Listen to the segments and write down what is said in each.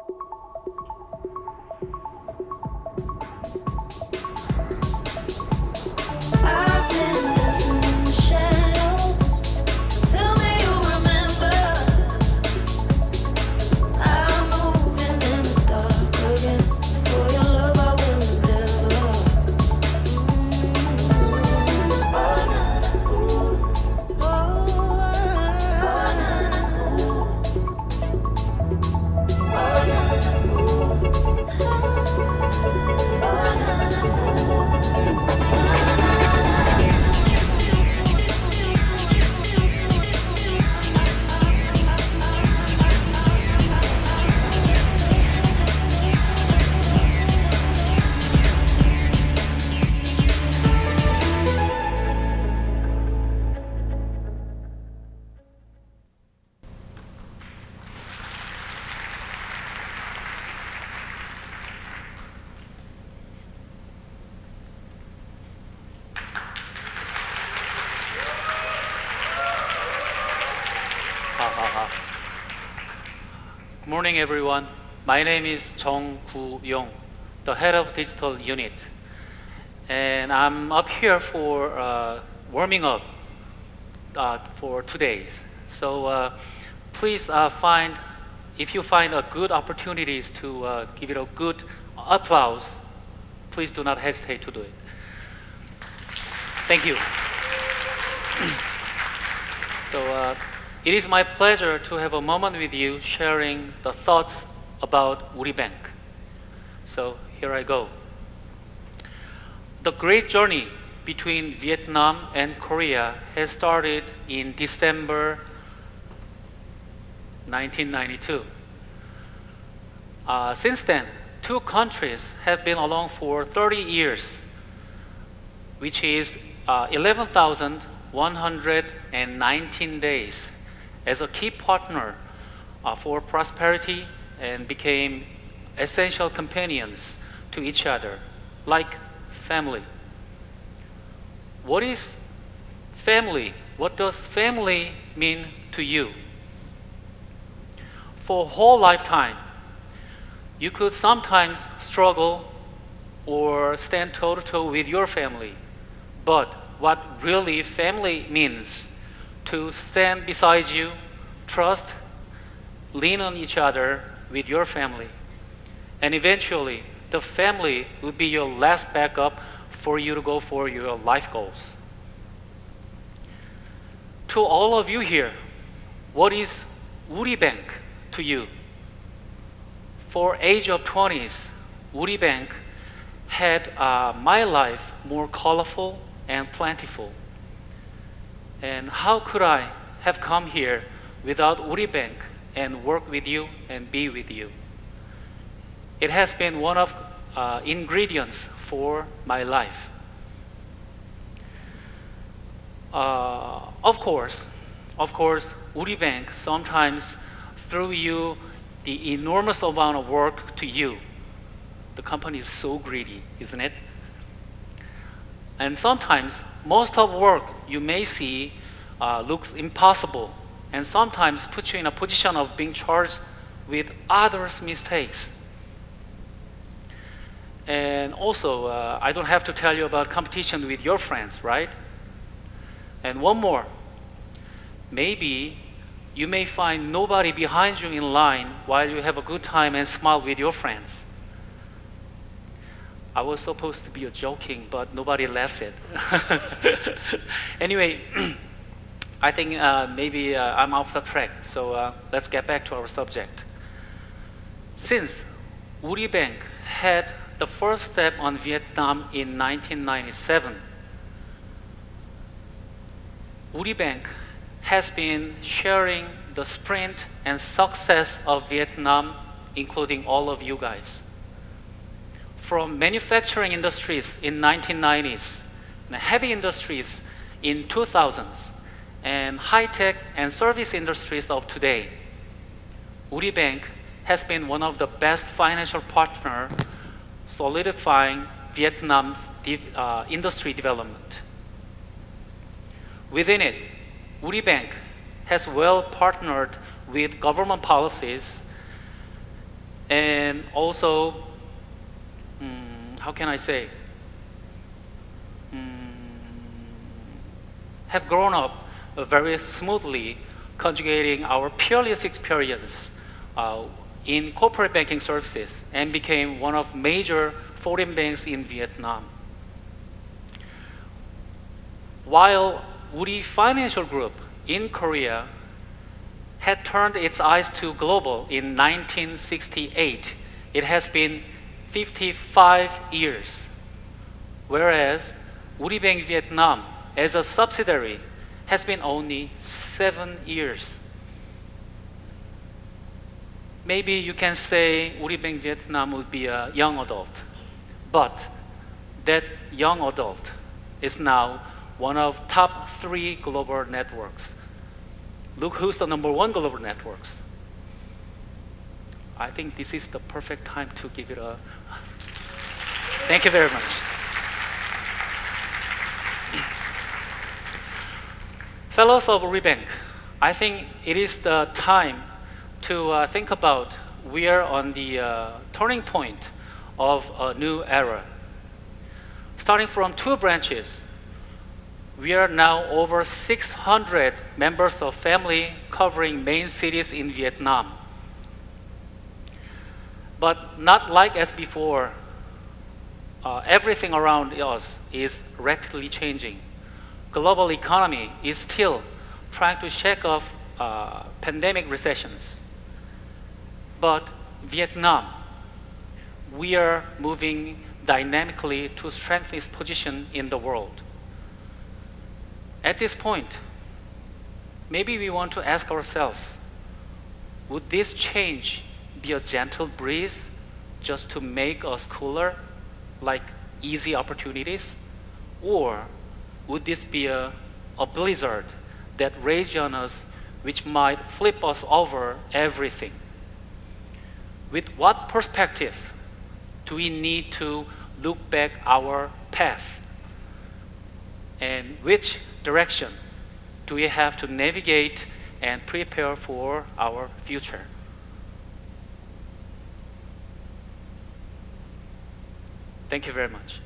I've been dancing in the shadows. Tell me you remember. I'm moving in the dark again. For your love, I will endeavor. Oh, na, na, ooh. Oh, na, na, ooh. Oh, na, na, ooh. Oh, na, na, ooh. Good morning, everyone. My name is Jung Gu-yong, the head of digital unit. And I'm up here for warming up for 2 days. So please if you find a good opportunities to give it a good applause, please do not hesitate to do it. Thank you. So it is my pleasure to have a moment with you sharing the thoughts about Woori Bank. So here I go. The great journey between Vietnam and Korea has started in December 1992. Since then, two countries have been along for 30 years, which is 11,119 days as a key partner for prosperity and became essential companions to each other, like family. What is family? What does family mean to you? For a whole lifetime, you could sometimes struggle or stand toe-to-toe with your family. But what really family means, to stand beside you, trust, lean on each other with your family. And eventually, the family will be your last backup for you to go for your life goals. To all of you here, what is Woori Bank to you? For age of 20s, Woori Bank had my life more colorful and plentiful. And how could I have come here without Woori Bank and work with you and be with you? It has been one of ingredients for my life. Of course, Woori Bank sometimes threw you the enormous amount of work to you. The company is so greedy, isn't it? And sometimes, most of work you may see looks impossible, and sometimes puts you in a position of being charged with others' mistakes. And also, I don't have to tell you about competition with your friends, right? And one more. Maybe you may find nobody behind you in line while you have a good time and smile with your friends. I was supposed to be joking, but nobody laughs it. Anyway, I think maybe I'm off the track, so let's get back to our subject. Since Woori Bank had the first step on Vietnam in 1997, Woori Bank has been sharing the sprint and success of Vietnam, including all of you guys. From manufacturing industries in 1990s, and heavy industries in 2000s, and high-tech and service industries of today, Woori Bank has been one of the best financial partners solidifying Vietnam's industry development. Within it, Woori Bank has well partnered with government policies and also, how can I say, have grown up very smoothly, conjugating our peerless experience in corporate banking services and became one of major foreign banks in Vietnam. While Woody Financial Group in Korea had turned its eyes to global in 1968, it has been 55 years, whereas Woody Bank Vietnam as a subsidiary has been only 7 years. Maybe you can say Woody Bank Vietnam would be a young adult, but that young adult is now one of top 3 global networks. Look who's the #1 global networks. I think this is the perfect time to give it a thank you very much. Fellows of Woody Bank, I think it is the time to think about we are on the turning point of a new era. Starting from 2 branches, we are now over 600 members of family covering main cities in Vietnam. But not like as before, everything around us is rapidly changing. Global economy is still trying to shake off pandemic recessions. But Vietnam, we are moving dynamically to strengthen its position in the world. At this point, maybe we want to ask ourselves, would this change be a gentle breeze just to make us cooler, like easy opportunities? Or would this be a blizzard that rages on us, which might flip us over everything? With what perspective do we need to look back our path? And which direction do we have to navigate and prepare for our future? Thank you very much.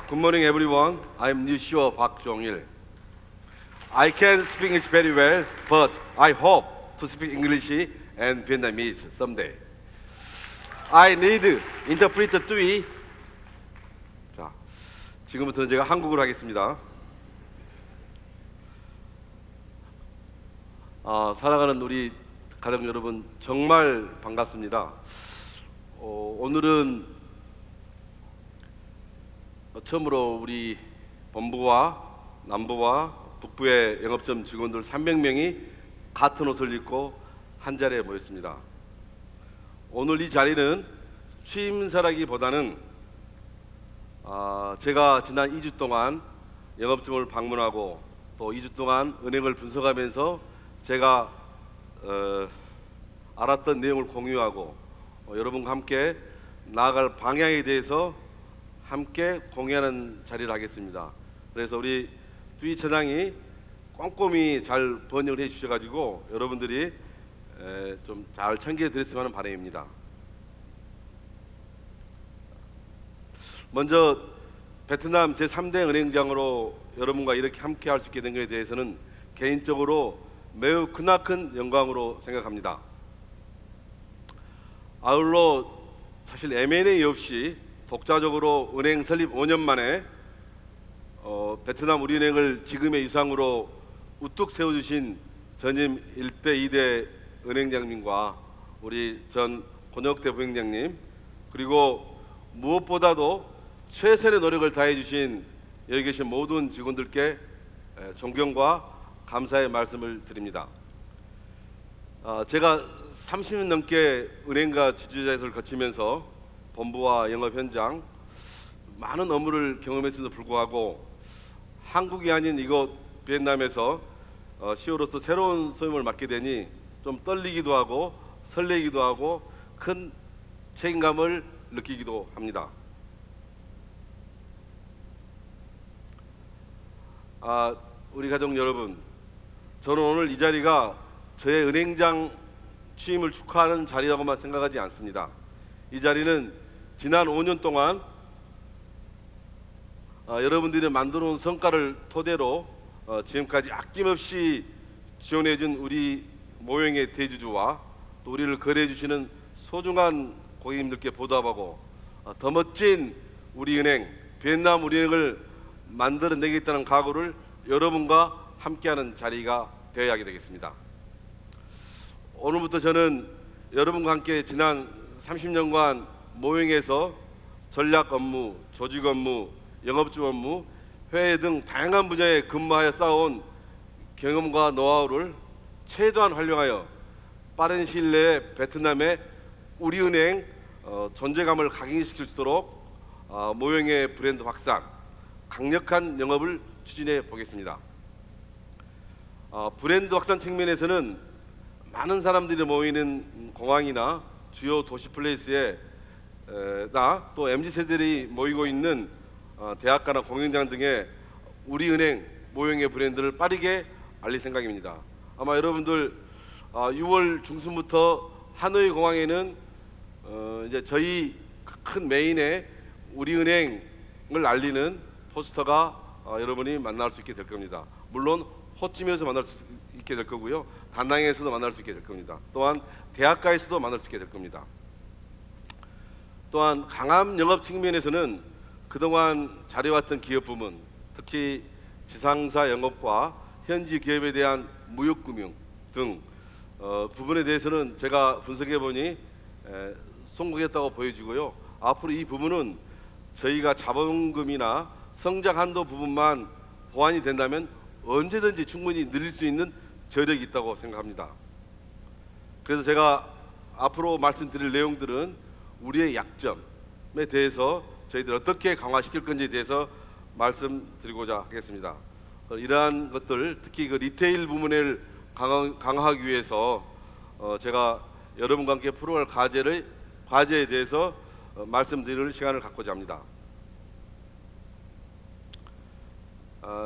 Good morning, everyone. I'm Nishio Park Jong-il. I can speak English very well, but I hope to speak English and Vietnamese someday. I need interpreter 3. 자, 지금부터는 제가 한국어로 하겠습니다. 살아가는 우리 가족 여러분 정말 반갑습니다. 오늘은 처음으로 우리 본부와 남부와 북부의 영업점 직원들 300명이 같은 옷을 입고 한 자리에 모였습니다. 오늘 이 자리는 취임사라기보다는 제가 지난 2주 동안 영업점을 방문하고 또 2주 동안 은행을 분석하면서 제가 알았던 내용을 공유하고 여러분과 함께 나아갈 방향에 대해서 함께 공유하는 자리를 하겠습니다. 그래서 우리 뚜이 처장이 꼼꼼히 잘 번역을 해 주셔가지고 여러분들이 좀 잘 챙겨 드렸으면 하는 바람입니다. 먼저 베트남 제3대 은행장으로 여러분과 이렇게 함께 할 수 있게 된 것에 대해서는 개인적으로 매우 크나큰 영광으로 생각합니다. 아울러 사실 M&A 없이 독자적으로 은행 설립 5년 만에 베트남 우리은행을 지금의 위상으로 우뚝 세워주신 전임 1대 2대 은행장님과 우리 전 권혁대 부행장님, 그리고 무엇보다도 최선의 노력을 다해 주신 여기 계신 모든 직원들께 존경과 감사의 말씀을 드립니다. 제가 30년 넘게 은행가 지주자에서를 거치면서 본부와 영업 현장 많은 업무를 경험했음에도 불구하고 한국이 아닌 이곳 비엔남에서 CEO로서 새로운 소임을 맡게 되니 좀 떨리기도 하고 설레기도 하고 큰 책임감을 느끼기도 합니다. 우리 가족 여러분, 저는 오늘 이 자리가 저의 은행장 취임을 축하하는 자리라고만 생각하지 않습니다. 이 자리는 지난 5년 동안 여러분들이 만들어 온 성과를 토대로 지금까지 아낌없이 지원해준 우리 모형의 대주주와 또 우리를 거래해 주시는 소중한 고객님들께 보답하고 더 멋진 우리 은행, 비엔남 우리은행을 만들어내겠다는 각오를 여러분과 함께하는 자리가 되어야 하게 되겠습니다. 오늘부터 저는 여러분과 함께 지난 30년간 모형에서 전략 업무, 조직 업무, 영업주 업무, 회계 등 다양한 분야에 근무하여 쌓아온 경험과 노하우를 최대한 활용하여 빠른 시일 내에 베트남의 우리은행 존재감을 각인시킬 수 있도록 모형의 브랜드 확산, 강력한 영업을 추진해 보겠습니다. 브랜드 확산 측면에서는 많은 사람들이 모이는 공항이나 주요 도시 플레이스에 또 MZ세대들이 모이고 있는 대학가나 공연장 등의 우리은행 모형의 브랜드를 빠르게 알릴 생각입니다. 아마 여러분들 6월 중순부터 하노이 공항에는 이제 저희 큰 메인의 우리은행을 알리는 포스터가 여러분이 만날 수 있게 될 겁니다. 물론 호치민에서 만날 수 있게 될 거고요, 다낭에서도 만날 수 있게 될 겁니다. 또한 대학가에서도 만날 수 있게 될 겁니다. 또한 강함 영업 측면에서는 그동안 잘해왔던 기업 부문, 특히 지상사 영업과 현지 기업에 대한 무역금융 등 부분에 대해서는 제가 분석해 보니 성공했다고 보여지고요. 앞으로 이 부분은 저희가 자본금이나 성장 한도 부분만 보완이 된다면 언제든지 충분히 늘릴 수 있는 저력이 있다고 생각합니다. 그래서 제가 앞으로 말씀드릴 내용들은 우리의 약점에 대해서 저희들 어떻게 강화시킬 건지에 대해서 말씀드리고자 하겠습니다. 이러한 것들, 특히 그 리테일 부문을 강화하기 위해서 제가 여러분과 함께 풀어갈 과제에 대해서 말씀드릴 시간을 갖고자 합니다.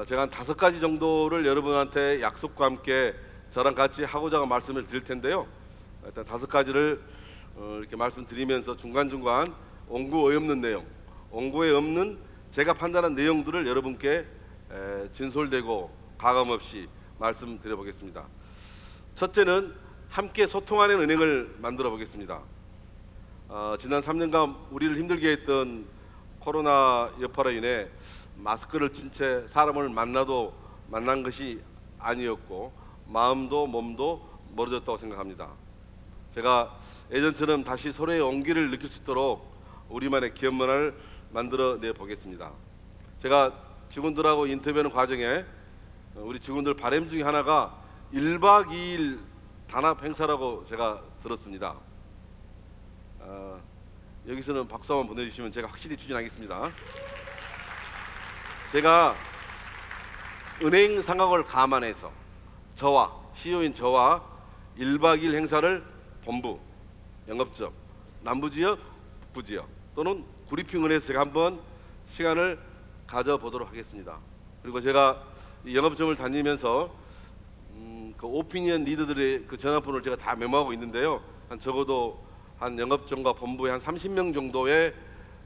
제가 한 5가지 정도를 여러분한테 약속과 함께 저랑 같이 하고자 말씀을 드릴 텐데요. 일단 5가지를 이렇게 말씀드리면서 중간중간 옹구에 없는 내용, 옹구에 없는 제가 판단한 내용들을 여러분께 진솔되고 가감없이 말씀드려 보겠습니다. 첫째는 함께 소통하는 은행을 만들어 보겠습니다. 지난 3년간 우리를 힘들게 했던 코로나 여파로 인해 마스크를 친 채 사람을 만난 것이 아니었고 마음도 몸도 멀어졌다고 생각합니다. 제가 예전처럼 다시 서로의 온기를 느낄 수 있도록 우리만의 기업 문화를 만들어내 보겠습니다. 제가 직원들하고 인터뷰하는 과정에 우리 직원들 바람 중에 하나가 1박 2일 단합 행사라고 제가 들었습니다. 여기서는 박수 한번 보내주시면 제가 확실히 추진하겠습니다. 제가 은행 상황을 감안해서 저와 CEO인 저와 1박 2일 행사를 본부, 영업점, 남부지역, 북부지역 또는 브리핑을 해서 제가 한번 시간을 가져보도록 하겠습니다. 그리고 제가 이 영업점을 다니면서 그 오피니언 리더들의 그 전화번호를 제가 다 메모하고 있는데요. 한 적어도 한 영업점과 본부에 한 30명 정도의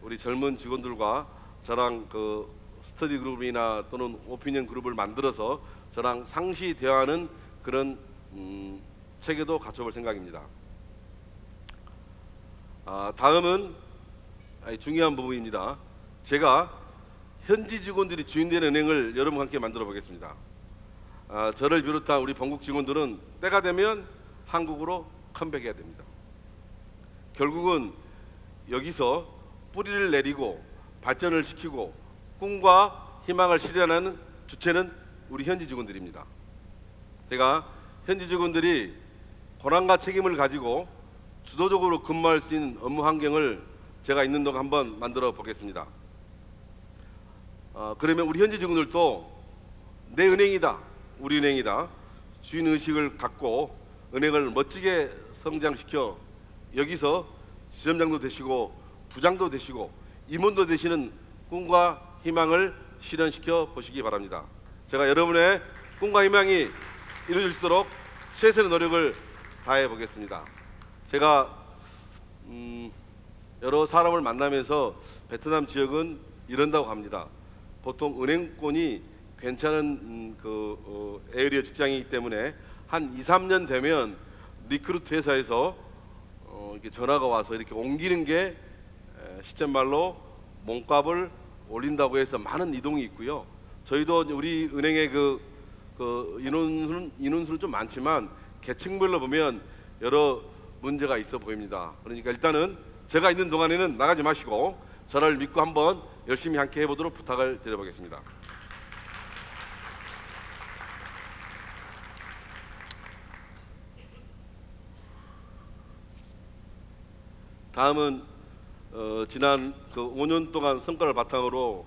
우리 젊은 직원들과 저랑 그 스터디 그룹이나 또는 오피니언 그룹을 만들어서 저랑 상시 대화하는 그런 체계도 갖춰볼 생각입니다. 다음은 중요한 부분입니다. 제가 현지 직원들이 주인되는 은행을 여러분과 함께 만들어 보겠습니다. 저를 비롯한 우리 본국 직원들은 때가 되면 한국으로 컴백해야 됩니다. 결국은 여기서 뿌리를 내리고 발전을 시키고 꿈과 희망을 실현하는 주체는 우리 현지 직원들입니다. 제가 현지 직원들이 권한과 책임을 가지고 주도적으로 근무할 수 있는 업무 환경을 제가 있는 동안 한번 만들어 보겠습니다. 그러면 우리 현지 직원들도 내 은행이다, 우리 은행이다, 주인의식을 갖고 은행을 멋지게 성장시켜 여기서 지점장도 되시고 부장도 되시고 임원도 되시는 꿈과 희망을 실현시켜 보시기 바랍니다. 제가 여러분의 꿈과 희망이 이루어질 수 있도록 최선의 노력을 다해 보겠습니다. 제가 여러 사람을 만나면서 베트남 지역은 이런다고 합니다. 보통 은행권이 괜찮은 에어리어 직장이기 때문에 한 2, 3년 되면 리크루트 회사에서 이렇게 전화가 와서 이렇게 옮기는 게 시쳇말로 몸값을 올린다고 해서 많은 이동이 있고요. 저희도 우리 은행의 인원수는 좀 많지만 계층별로 보면 여러 문제가 있어 보입니다. 그러니까 일단은 제가 있는 동안에는 나가지 마시고 저를 믿고 한번 열심히 함께 해보도록 부탁을 드려보겠습니다. 다음은 지난 5년 동안 성과를 바탕으로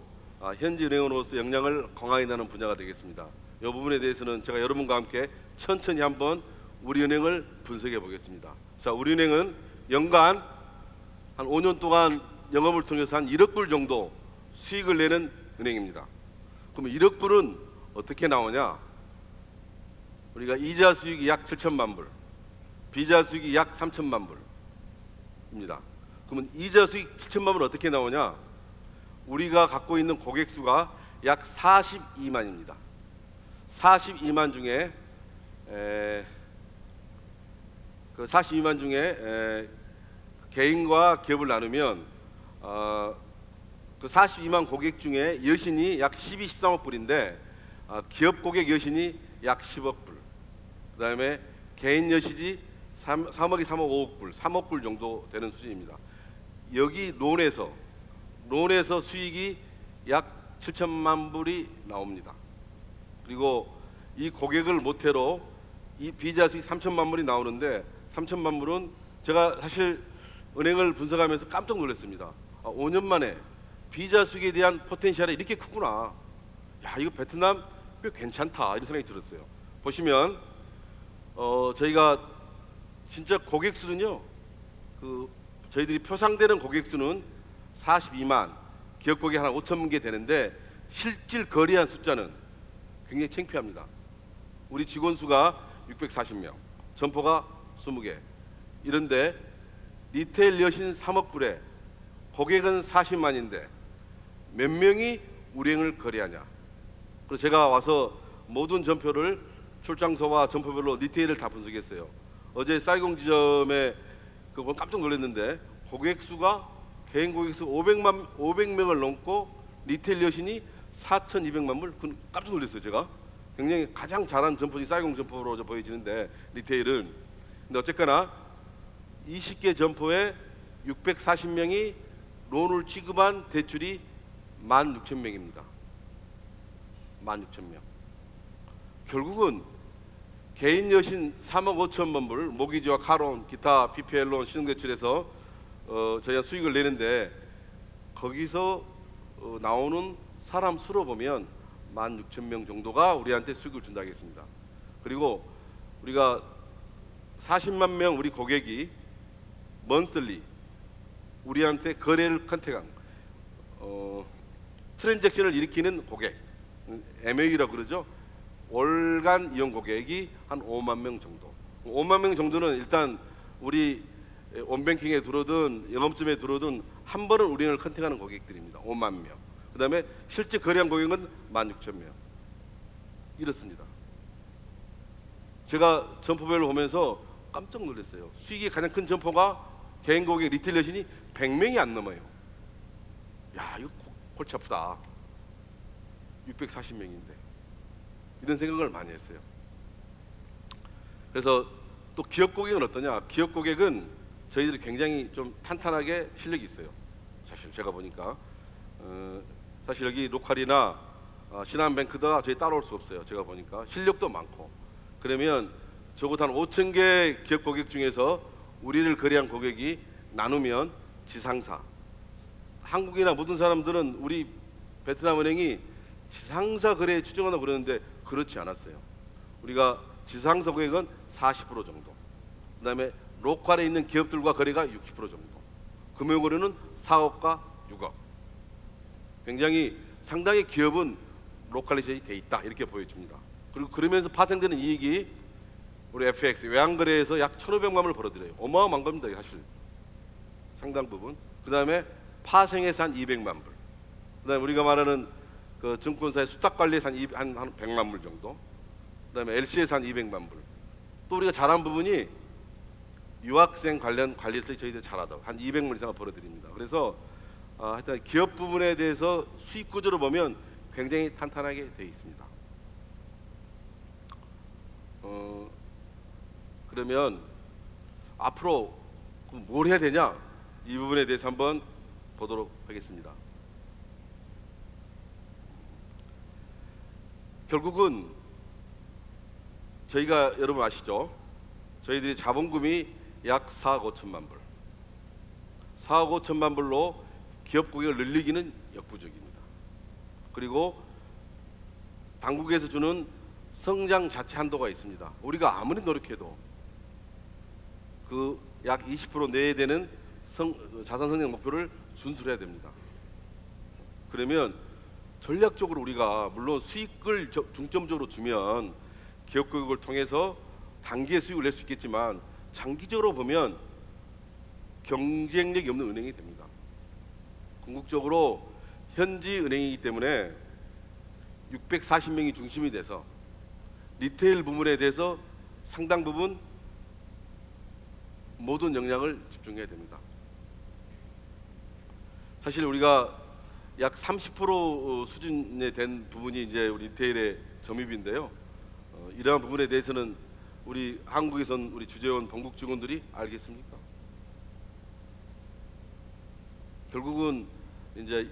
현지 은행으로서 역량을 강화해 나가는 분야가 되겠습니다. 이 부분에 대해서는 제가 여러분과 함께 천천히 한번 우리 은행을 분석해 보겠습니다. 자, 우리 은행은 연간 한 5년 동안 영업을 통해서 한 1억 불 정도 수익을 내는 은행입니다. 그럼 1억 불은 어떻게 나오냐? 우리가 이자 수익이 약 7천만 불, 비자 수익이 약 3천만 불입니다. 그러면 이자 수익 7천만 불은 어떻게 나오냐? 우리가 갖고 있는 고객 수가 약 42만입니다. 42만 중에 그 42만 중에 개인과 기업을 나누면 그 42만 고객 중에 여신이 약 12, 13억 불인데 기업 고객 여신이 약 10억 불, 그 다음에 개인 여신이 3억이 3억 5억 불, 3억 불 정도 되는 수준입니다. 여기 론에서 수익이 약 7천만 불이 나옵니다. 그리고 이 고객을 모태로 이 비자 수익 3천만 불이 나오는데 3천만 불은 제가 사실 은행을 분석하면서 깜짝 놀랐습니다. 5년 만에 비자 수익에 대한 포텐셜이 이렇게 크구나. 야, 이거 베트남 꽤 괜찮다 이런 생각이 들었어요. 보시면 저희가 진짜 고객 수는요, 저희들이 표상되는 고객 수는 42만, 기업 고객 한 5천 개 되는데 실질 거래한 숫자는 굉장히 창피합니다. 우리 직원 수가 640명, 점포가 20개. 이런데 리테일 여신 3억 불에 고객은 40만인데 몇 명이 우리 은행을 거래하냐? 그래서 제가 와서 모든 점포를 출장소와 점포별로 리테일을 다 분석했어요. 어제 사이공 지점에 그건 깜짝 놀랐는데 고객 수가 개인 고객 수 500명을 넘고 리테일 여신이 4,200만 불. 깜짝 놀랐어요. 제가 굉장히 가장 잘한 점포지 사이공 점포로 보여지는데 리테일은. 근데 어쨌거나 20개 점포에 640명이 론을 취급한 대출이 16,000명입니다. 16,000명. 결국은 개인 여신 3억 5천만 불, 모기지와 카론, 기타 PPL론, 신용대출에서 저희가 수익을 내는데 거기서 나오는 사람 수로 보면 16,000명 정도가 우리한테 수익을 준다 하겠습니다. 그리고 우리가 40만 명 우리 고객이 먼슬리 우리한테 거래를 컨택한 트랜잭션을 일으키는 고객, MAU라고 그러죠. 월간 이용 고객이 한 5만 명 정도. 5만 명 정도는 일단 우리 온뱅킹에 들어오든 영업점에 들어오든 한 번은 우리를 컨택하는 고객들입니다. 5만 명. 그 다음에 실제 거래한 고객은 16,000명. 이렇습니다. 제가 점포별로 보면서 깜짝 놀랐어요. 수익이 가장 큰 점포가 개인 고객 리테일 여신이 100명이 안 넘어요. 야, 이거 골치 아프다. 640명인데. 이런 생각을 많이 했어요. 그래서 또 기업 고객은 어떠냐? 기업 고객은 저희들이 굉장히 좀 탄탄하게 실력이 있어요. 사실 제가 보니까 사실 여기 로컬이나 신한뱅크가 저희 따라올 수 없어요. 제가 보니까 실력도 많고. 그러면 적어도 한 5,000개 기업 고객 중에서 우리를 거래한 고객이 나누면 지상사. 한국이나 모든 사람들은 우리 베트남 은행이 지상사 거래에 추정한다고 그러는데 그렇지 않았어요. 우리가 지상사 고객은 40% 정도. 그 다음에 로컬에 있는 기업들과 거래가 60% 정도. 금융 거래는 4억과 6억. 굉장히 상당히 기업은 로컬리제이 돼 있다 이렇게 보여집니다. 그리고 그러면서 파생되는 이익이 우리 FX 외환거래에서 약 1,500만 원을 벌어들여요. 어마어마한 겁니다. 사실 상당 부분. 그 다음에 파생에서 한 200만 불. 그 다음에 우리가 말하는 그 증권사의 수탁관리에서 한 100만 불 정도. 그 다음에 LC에서 한 200만 불. 또 우리가 잘한 부분이 유학생 관련 관리를 저희들 잘하다. 한 200만 이상을 벌어들입니다. 그래서 하여튼 기업 부분에 대해서 수익 구조로 보면 굉장히 탄탄하게 되어 있습니다. 그러면 앞으로 뭘 해야 되냐? 이 부분에 대해서 한번 보도록 하겠습니다. 결국은 저희가 여러분 아시죠? 저희들이 자본금이 약 4억 5천만 불. 4억 5천만 불로 기업 고객을 늘리기는 역부족입니다. 그리고 당국에서 주는 성장 자체 한도가 있습니다. 우리가 아무리 노력해도 그 약 20% 내에 되는 자산 성장 목표를 준수해야 됩니다. 그러면 전략적으로 우리가 물론 수익을 중점적으로 주면 기업 고객을 통해서 단기에 수익을 낼 수 있겠지만 장기적으로 보면 경쟁력이 없는 은행이 됩니다. 궁극적으로 현지 은행이기 때문에 640명이 중심이 돼서 리테일 부문에 대해서 상당 부분 모든 역량을 집중해야 됩니다. 사실 우리가 약 30% 수준에 된 부분이 이제 우리 리테일의 점유비인데요. 이러한 부분에 대해서는 우리 한국에선 우리 주재원 동국 직원들이 알겠습니까? 결국은 이제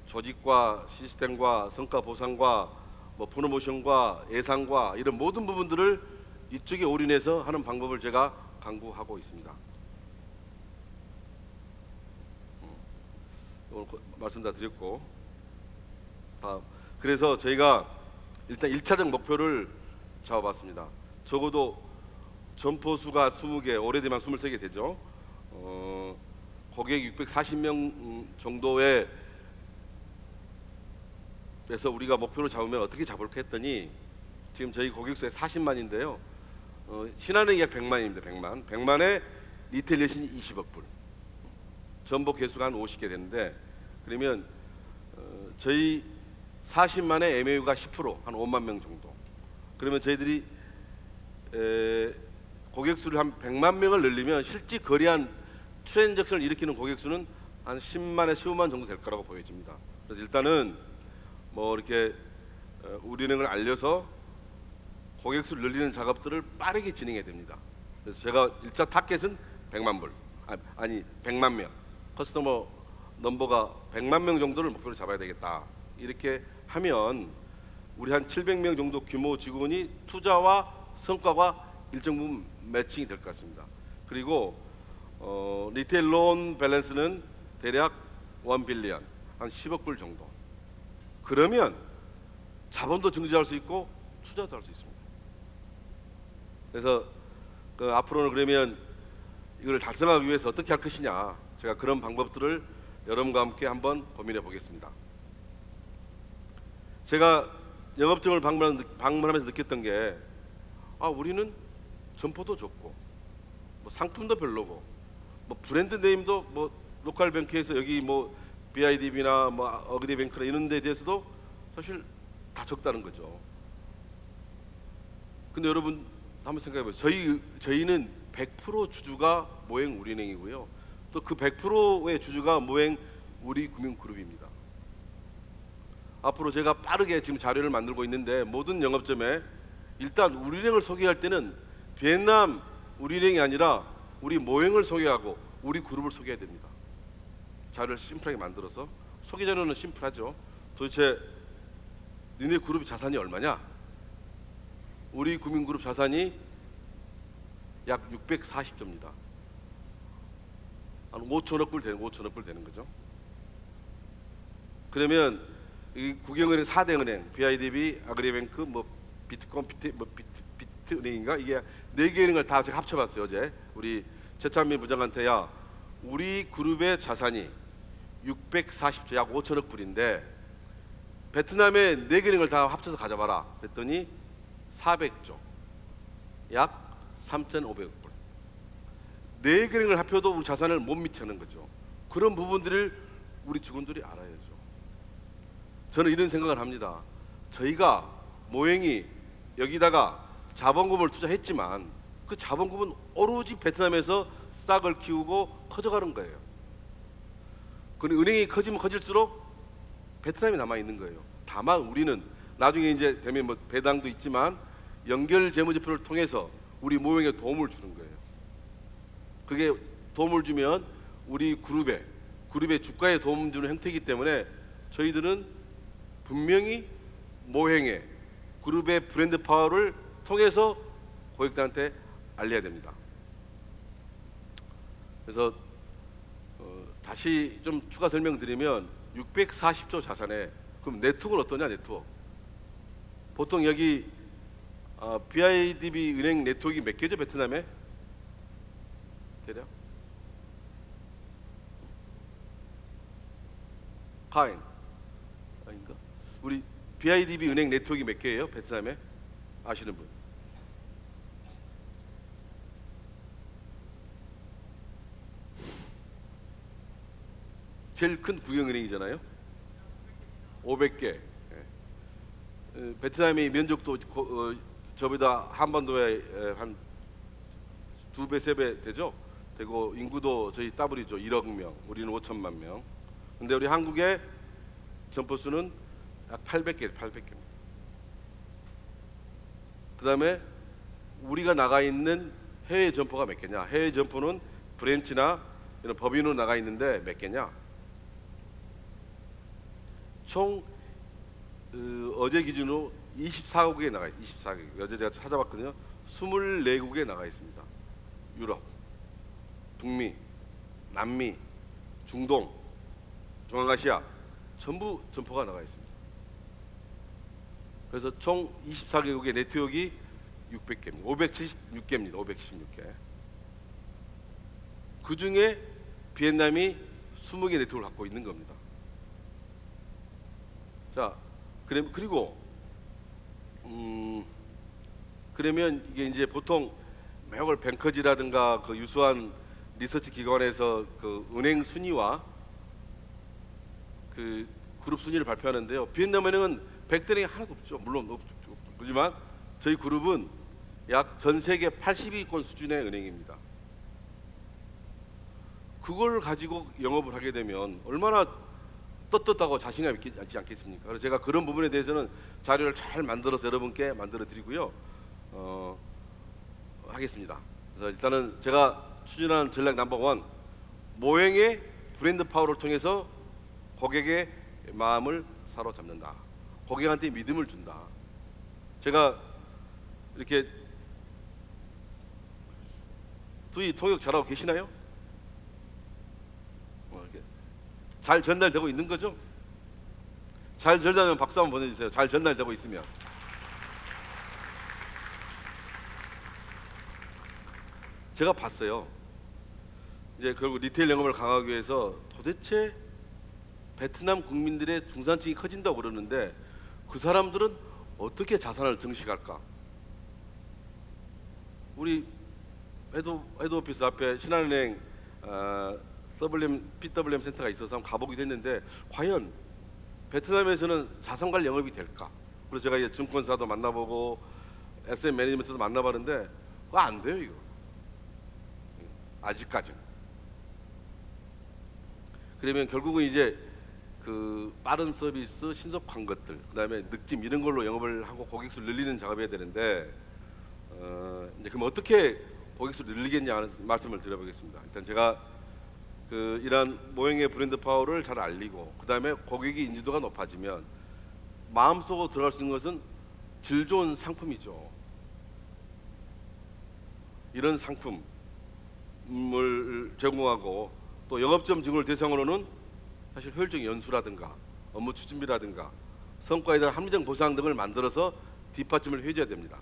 조직과 시스템과 성과 보상과 뭐 프로모션과 예상과 이런 모든 부분들을 이쪽에 올인해서 하는 방법을 제가 강구하고 있습니다. 오늘 말씀 다 드렸고, 그래서 저희가 일단 1차적 목표를 잡아봤습니다. 적어도 점포수가 20개, 올해되면 23개 되죠. 고객 640명 정도의 그래서 우리가 목표를 잡으면 어떻게 잡을까 했더니 지금 저희 고객 수가 40만인데요. 신한은행이 약 100만입니다. 100만에 리테일 여신이 20억 불. 전복 개수가 한 50개 되는데 그러면 저희 40만의 MAU가 10%, 한 5만 명 정도. 그러면 저희들이 고객 수를 한 100만 명을 늘리면 실제 거래한 트랜잭션을 일으키는 고객 수는 한 10만에 15만 정도 될 거라고 보여집니다. 그래서 일단은 뭐 이렇게 우리은행을 알려서 고객 수를 늘리는 작업들을 빠르게 진행해야 됩니다. 그래서 제가 1차 타겟은 100만 불, 아니 100만 명, 커스터머 넘버가 100만 명 정도를 목표로 잡아야 되겠다. 이렇게 하면 우리 한 700명 정도 규모 직원이 투자와 성과가 일정 부분 매칭이 될 것 같습니다. 그리고 리테일 론 밸런스는 대략 1 빌리언, 한 10억 불 정도. 그러면 자본도 증지할 수 있고 투자도 할 수 있습니다. 그래서 앞으로는 그러면 이걸 달성하기 위해서 어떻게 할 것이냐, 제가 그런 방법들을 여러분과 함께 한번 고민해 보겠습니다. 제가 영업증을 방문하면서 느꼈던 게, 우리는 점포도 좋고 뭐 상품도 별로고 뭐 브랜드 네임도 뭐 로컬 뱅크에서 여기 뭐 BIDB나 뭐 어그리뱅크나 이런 데에 대해서도 사실 다 적다는 거죠. 근데 여러분 한번 생각해 보세요. 저희는 100% 주주가 모행 우리은행이고요. 또 그 100%의 주주가 모행 우리금융그룹입니다. 앞으로 제가 빠르게 지금 자료를 만들고 있는데, 모든 영업점에 일단 우리은행을 소개할 때는 비엔남 우리은행이 아니라 우리 모행을 소개하고 우리 그룹을 소개해야 됩니다. 자료를 심플하게 만들어서. 소개 자료는 심플하죠. 도대체 니네 그룹이 자산이 얼마냐? 우리 금융그룹 자산이 약 640조입니다. 한 5천억 불 되는 거죠. 그러면 이 국영은행 4대 은행, BIDB, 아그리뱅크, 뭐 비트콤, 비트은행인가, 이게 4개 은행을 다 제가 합쳐봤어요. 어제 우리 최찬민 부장한테, 야, 우리 그룹의 자산이 640조, 약 5천억 불인데 베트남의 4개 은행을 다 합쳐서 가져봐라 그랬더니 400조, 약 3,500억 불. 4개 은행을 합쳐도 우리 자산을 못 미치는 거죠. 그런 부분들을 우리 직원들이 알아야죠. 저는 이런 생각을 합니다. 저희가 모행이 여기다가 자본금을 투자했지만 그 자본금은 오로지 베트남에서 싹을 키우고 커져가는 거예요. 근데 은행이 커지면 커질수록 베트남이 남아 있는 거예요. 다만 우리는 나중에 이제 되면 뭐 배당도 있지만 연결 재무제표를 통해서 우리 모행에 도움을 주는 거예요. 그게 도움을 주면 우리 그룹의 주가에 도움 주는 형태이기 때문에 저희들은 분명히 모행의 그룹의 브랜드 파워를 통해서 고객들한테 알려야 됩니다. 그래서 다시 좀 추가 설명드리면 640조 자산에 그럼 네트워크는 어떠냐? 네트워크 보통 여기 BIDB 은행 네트워크가 몇 개죠? 베트남에? 대략? 카인 아닌가? 우리 BIDB 은행 네트워크가 몇 개예요? 베트남에? 아시는 분? 제일 큰 국영은행이잖아요. 500개. 베트남이 면적도 저보다 한반도에 한 2배, 3배 되죠. 되고 인구도 저희 더블이죠. 1억 명, 우리는 5천만 명. 근데 우리 한국의 점포 수는 약 800개입니다. 그 다음에 우리가 나가 있는 해외 점포가 몇 개냐? 해외 점포는 브랜치나 이런 법인으로 나가 있는데 몇 개냐? 총 어제 기준으로 24국에 나가 있습니다. 24국. 어제 제가 찾아봤거든요. 24국에 나가 있습니다. 유럽, 북미, 남미, 중동, 중앙아시아 전부 점포가 나가 있습니다. 그래서 총 24개국의 네트워크가 600개입니다. 576개입니다. 576개. 그 중에 비엔남이 20개 네트워크를 갖고 있는 겁니다. 자, 그리고 그러면 이게 이제 보통 매월 뱅커지라든가 그 유수한 리서치 기관에서 그 은행 순위와 그 그룹 순위를 발표하는데요. 비엔남 은행은 100대 하나도 없죠. 물론 없죠. 그렇지만 저희 그룹은 약 전 세계 80위권 수준의 은행입니다. 그걸 가지고 영업을 하게 되면 얼마나 떳떳하고 자신감 있지 않겠습니까? 그래서 제가 그런 부분에 대해서는 자료를 잘 만들어서 여러분께 만들어 드리고요. 하겠습니다. 그래서 일단은 제가 추진하는 전략 넘버 1, 모행의 브랜드 파워를 통해서 고객의 마음을 사로잡는다. 고객한테 믿음을 준다. 제가 이렇게 두이 통역 잘하고 계시나요? 이렇게 잘 전달되고 있는 거죠? 잘 전달되면 박수 한번 보내주세요. 잘 전달되고 있으면. 제가 봤어요. 이제 결국 리테일 영업을 강화하기 위해서 도대체 베트남 국민들의 중산층이 커진다고 그러는데 그 사람들은 어떻게 자산을 증식할까? 우리 헤드오피스 앞에 신한은행 PWM 센터가 있어서 한번 가보기도 했는데 과연 베트남에서는 자산관리 영업이 될까? 그래서 제가 이제 증권사도 만나보고 SM 매니지먼트도 만나봤는데 그거 안 돼요 이거. 아직까지는. 그러면 결국은 이제 그 빠른 서비스, 신속한 것들, 그다음에 느낌 이런 걸로 영업을 하고 고객 수를 늘리는 작업해야 되는데 이제 그럼 어떻게 고객 수를 늘리겠냐 하는 말씀을 드려보겠습니다. 일단 제가 그 이러한 모형의 브랜드 파워를 잘 알리고 그다음에 고객의 인지도가 높아지면 마음속으로 들어갈 수 있는 것은 질 좋은 상품이죠. 이런 상품을 제공하고 또 영업점 증후를 대상으로는 사실 효율적인 연수라든가 업무 추진비라든가 성과에 대한 합리적 보상 등을 만들어서 뒷받침을 해줘야 됩니다.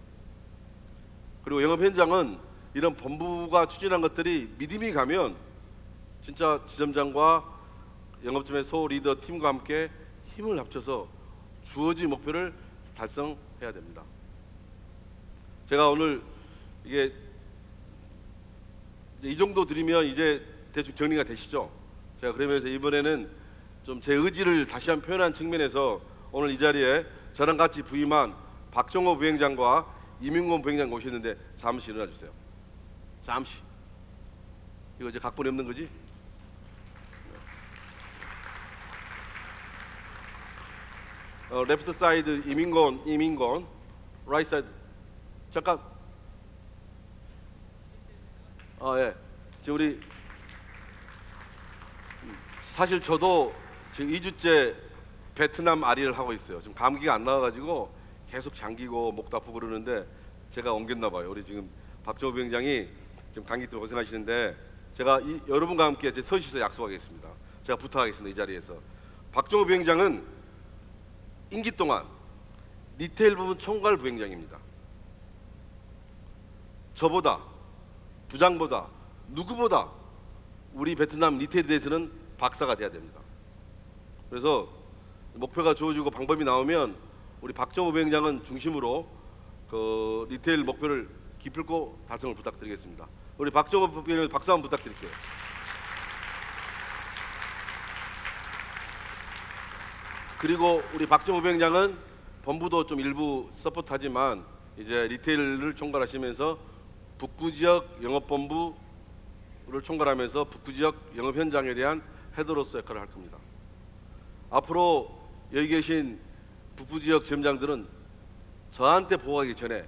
그리고 영업 현장은 이런 본부가 추진한 것들이 믿음이 가면 진짜 지점장과 영업점의 소 리더 팀과 함께 힘을 합쳐서 주어진 목표를 달성해야 됩니다. 제가 오늘 이게 이 정도 드리면 이제 대충 정리가 되시죠? 제가 그러면서 이번에는 좀 제 의지를 다시 한번 표현한 측면에서 오늘 이 자리에 저랑 같이 부임한 박정호 부행장과 이민곤 부행장 모셨는데 잠시 일어나 주세요. 잠시. 이거 이제 각본이 없는 거지? 레프트 사이드 이민곤, 라이트 사이드 잠깐. 예. 지금 우리 사실 저도 지금 2주째 베트남 아리를 하고 있어요. 지금 감기가 안 나와가지고 계속 잠기고 목도 아프고 그러는데 제가 옮겼나 봐요. 우리 지금 박정호 부행장이 지금 감기 때문에 고생하시는데 제가 여러분과 함께 제 서시에서 약속하겠습니다. 제가 부탁하겠습니다. 이 자리에서 박정호 부행장은 임기 동안 리테일 부분 총괄 부행장입니다. 저보다 부장보다 누구보다 우리 베트남 리테일에 대해서는 박사가 돼야 됩니다. 그래서 목표가 주어지고 방법이 나오면 우리 박정호 부행장은 중심으로 그 리테일 목표를 기필코 달성을 부탁드리겠습니다. 우리 박정호 부행장 박수 한번 부탁드릴게요. 그리고 우리 박정호 부행장은 본부도 좀 일부 서포트하지만 이제 리테일을 총괄하시면서 북구 지역 영업본부를 총괄하면서 북구 지역 영업 현장에 대한 헤드로서 역할을 할 겁니다. 앞으로 여기 계신 북부 지역 지점장들은 저한테 보고하기 전에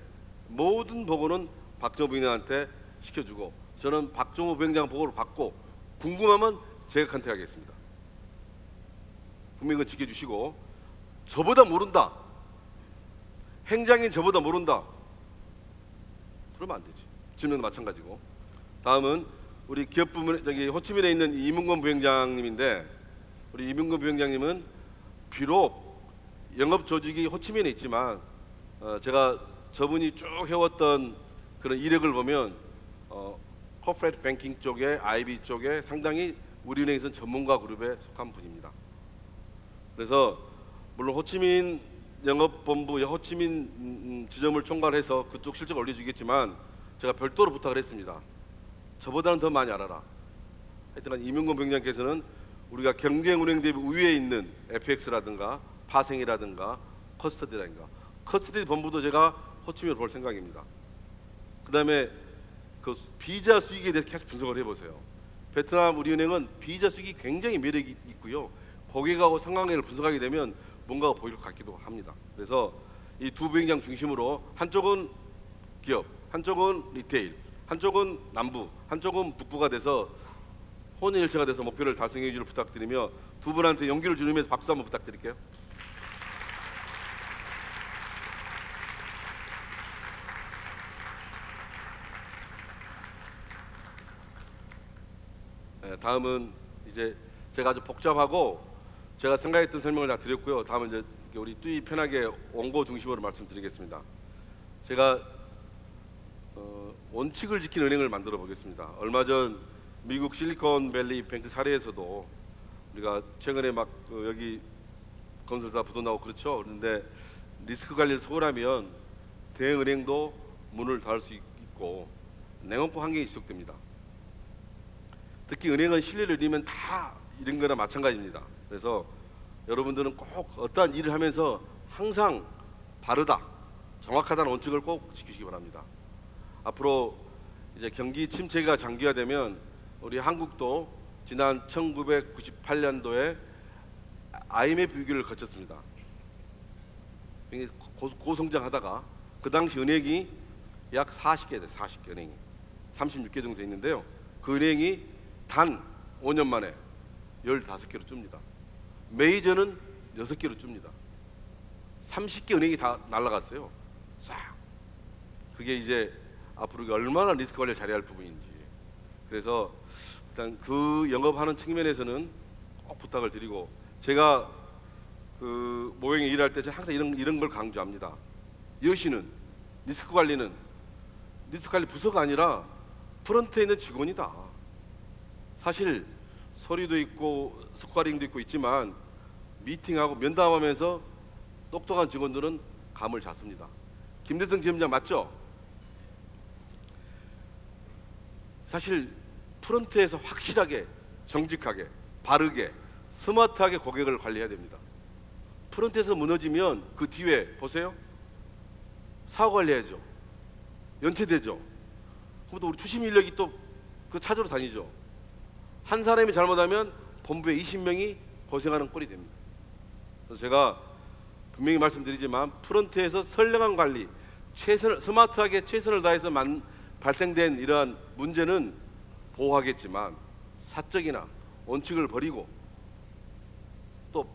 모든 보고는 박정호 부행장한테 시켜주고 저는 박정호 부행장 보고를 받고 궁금하면 제가 컨택하겠습니다. 분명히 그건 지켜주시고 저보다 모른다. 행장인 저보다 모른다. 그러면 안 되지. 지금도 마찬가지고. 다음은 우리 기업 부문 저기 호치민에 있는 이문건 부행장님인데 우리 이문건 부행장님은 비록 영업 조직이 호치민에 있지만 제가 저분이 쭉 해왔던 그런 이력을 보면 코퍼레이트 뱅킹 쪽에 IB 쪽에 상당히 우리은행에서 전문가 그룹에 속한 분입니다. 그래서 물론 호치민 영업본부 호치민 지점을 총괄해서 그쪽 실적을 올려주겠지만 제가 별도로 부탁을 했습니다. 저보다는 더 많이 알아라. 하여튼 이명건 부행장께서는 우리가 경쟁은행 대비 우위에 있는 FX라든가 파생이라든가 커스터디라든가 커스터디 본부도 제가 호치민으로 볼 생각입니다. 그 다음에 그 비자 수익에 대해서 계속 분석을 해보세요. 베트남 우리은행은 비자 수익이 굉장히 매력이 있고요. 고객하고 상관관계를 분석하게 되면 뭔가가 보일 것 같기도 합니다. 그래서 이 두 부행장 중심으로 한쪽은 기업, 한쪽은 리테일, 한쪽은 남부, 한쪽은 북부가 돼서 혼연일체가 돼서 목표를 달성해 주기를 부탁드리며 두 분한테 용기를 주면서 박수 한번 부탁드릴게요. 네, 다음은 이제 제가 아주 복잡하고 제가 생각했던 설명을 다 드렸고요. 다음은 이제 우리 뚜이 편하게 원고 중심으로 말씀드리겠습니다. 제가 원칙을 지킨 은행을 만들어 보겠습니다. 얼마 전 미국 실리콘밸리 뱅크 사례에서도 우리가 최근에 막 여기 건설사 부도 나고 그렇죠. 그런데 리스크 관리를 소홀하면 대은행도 문을 닫을 수 있고 냉혹한 환경이 지속됩니다. 특히 은행은 신뢰를 잃으면 다 잃은 거나 마찬가지입니다. 그래서 여러분들은 꼭 어떠한 일을 하면서 항상 바르다, 정확하다는 원칙을 꼭 지키시기 바랍니다. 앞으로 이제 경기 침체가 장기화되면 우리 한국도 지난 1998년도에 IMF 위기를 거쳤습니다. 굉장히 고성장하다가 그 당시 은행이 약 40개 돼, 40개 은행이 36개 정도 있는데요. 그 은행이 단 5년 만에 15개로 줍니다. 메이저는 6개로 줍니다. 30개 은행이 다 날아갔어요. 싹. 그게 이제 앞으로 얼마나 리스크 관리를 잘해야 할 부분인지. 그래서 일단 그 영업하는 측면에서는 꼭 부탁을 드리고, 제가 그 모형에 일할 때 항상 이런 걸 강조합니다. 여시는 리스크 관리는 리스크 관리 부서가 아니라 프런트에 있는 직원이다. 사실 서류도 있고 스쿼링도 있지만 미팅하고 면담하면서 똑똑한 직원들은 감을 잡습니다. 김대성 지점장 맞죠? 사실 프런트에서 확실하게, 정직하게, 바르게, 스마트하게 고객을 관리해야 됩니다. 프런트에서 무너지면 그 뒤에 보세요. 사고 관리해야죠. 연체되죠. 그럼 또 우리 투심 인력이 또 그 찾으러 다니죠. 한 사람이 잘못하면 본부에 20명이 고생하는 꼴이 됩니다. 그래서 제가 분명히 말씀드리지만 프런트에서 선량한 관리, 스마트하게 최선을 다해서 발생된 이러한 문제는 보호하겠지만 사적이나 원칙을 버리고 또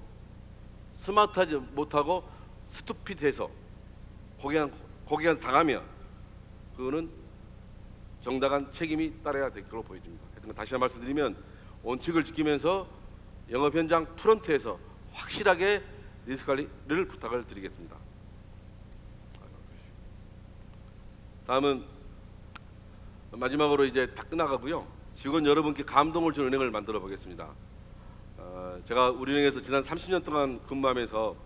스마트하지 못하고 스투핏해서 고객한테 당하면 그거는 정당한 책임이 따라야 될 걸로 보여집니다. 하여튼 다시 한번 말씀드리면 원칙을 지키면서 영업 현장 프런트에서 확실하게 리스크 관리를 부탁을 드리겠습니다. 다음은 마지막으로 이제 다 끝나가고요. 직원 여러분께 감동을 주는 은행을 만들어 보겠습니다. 제가 우리은행에서 지난 30년 동안 근무하면서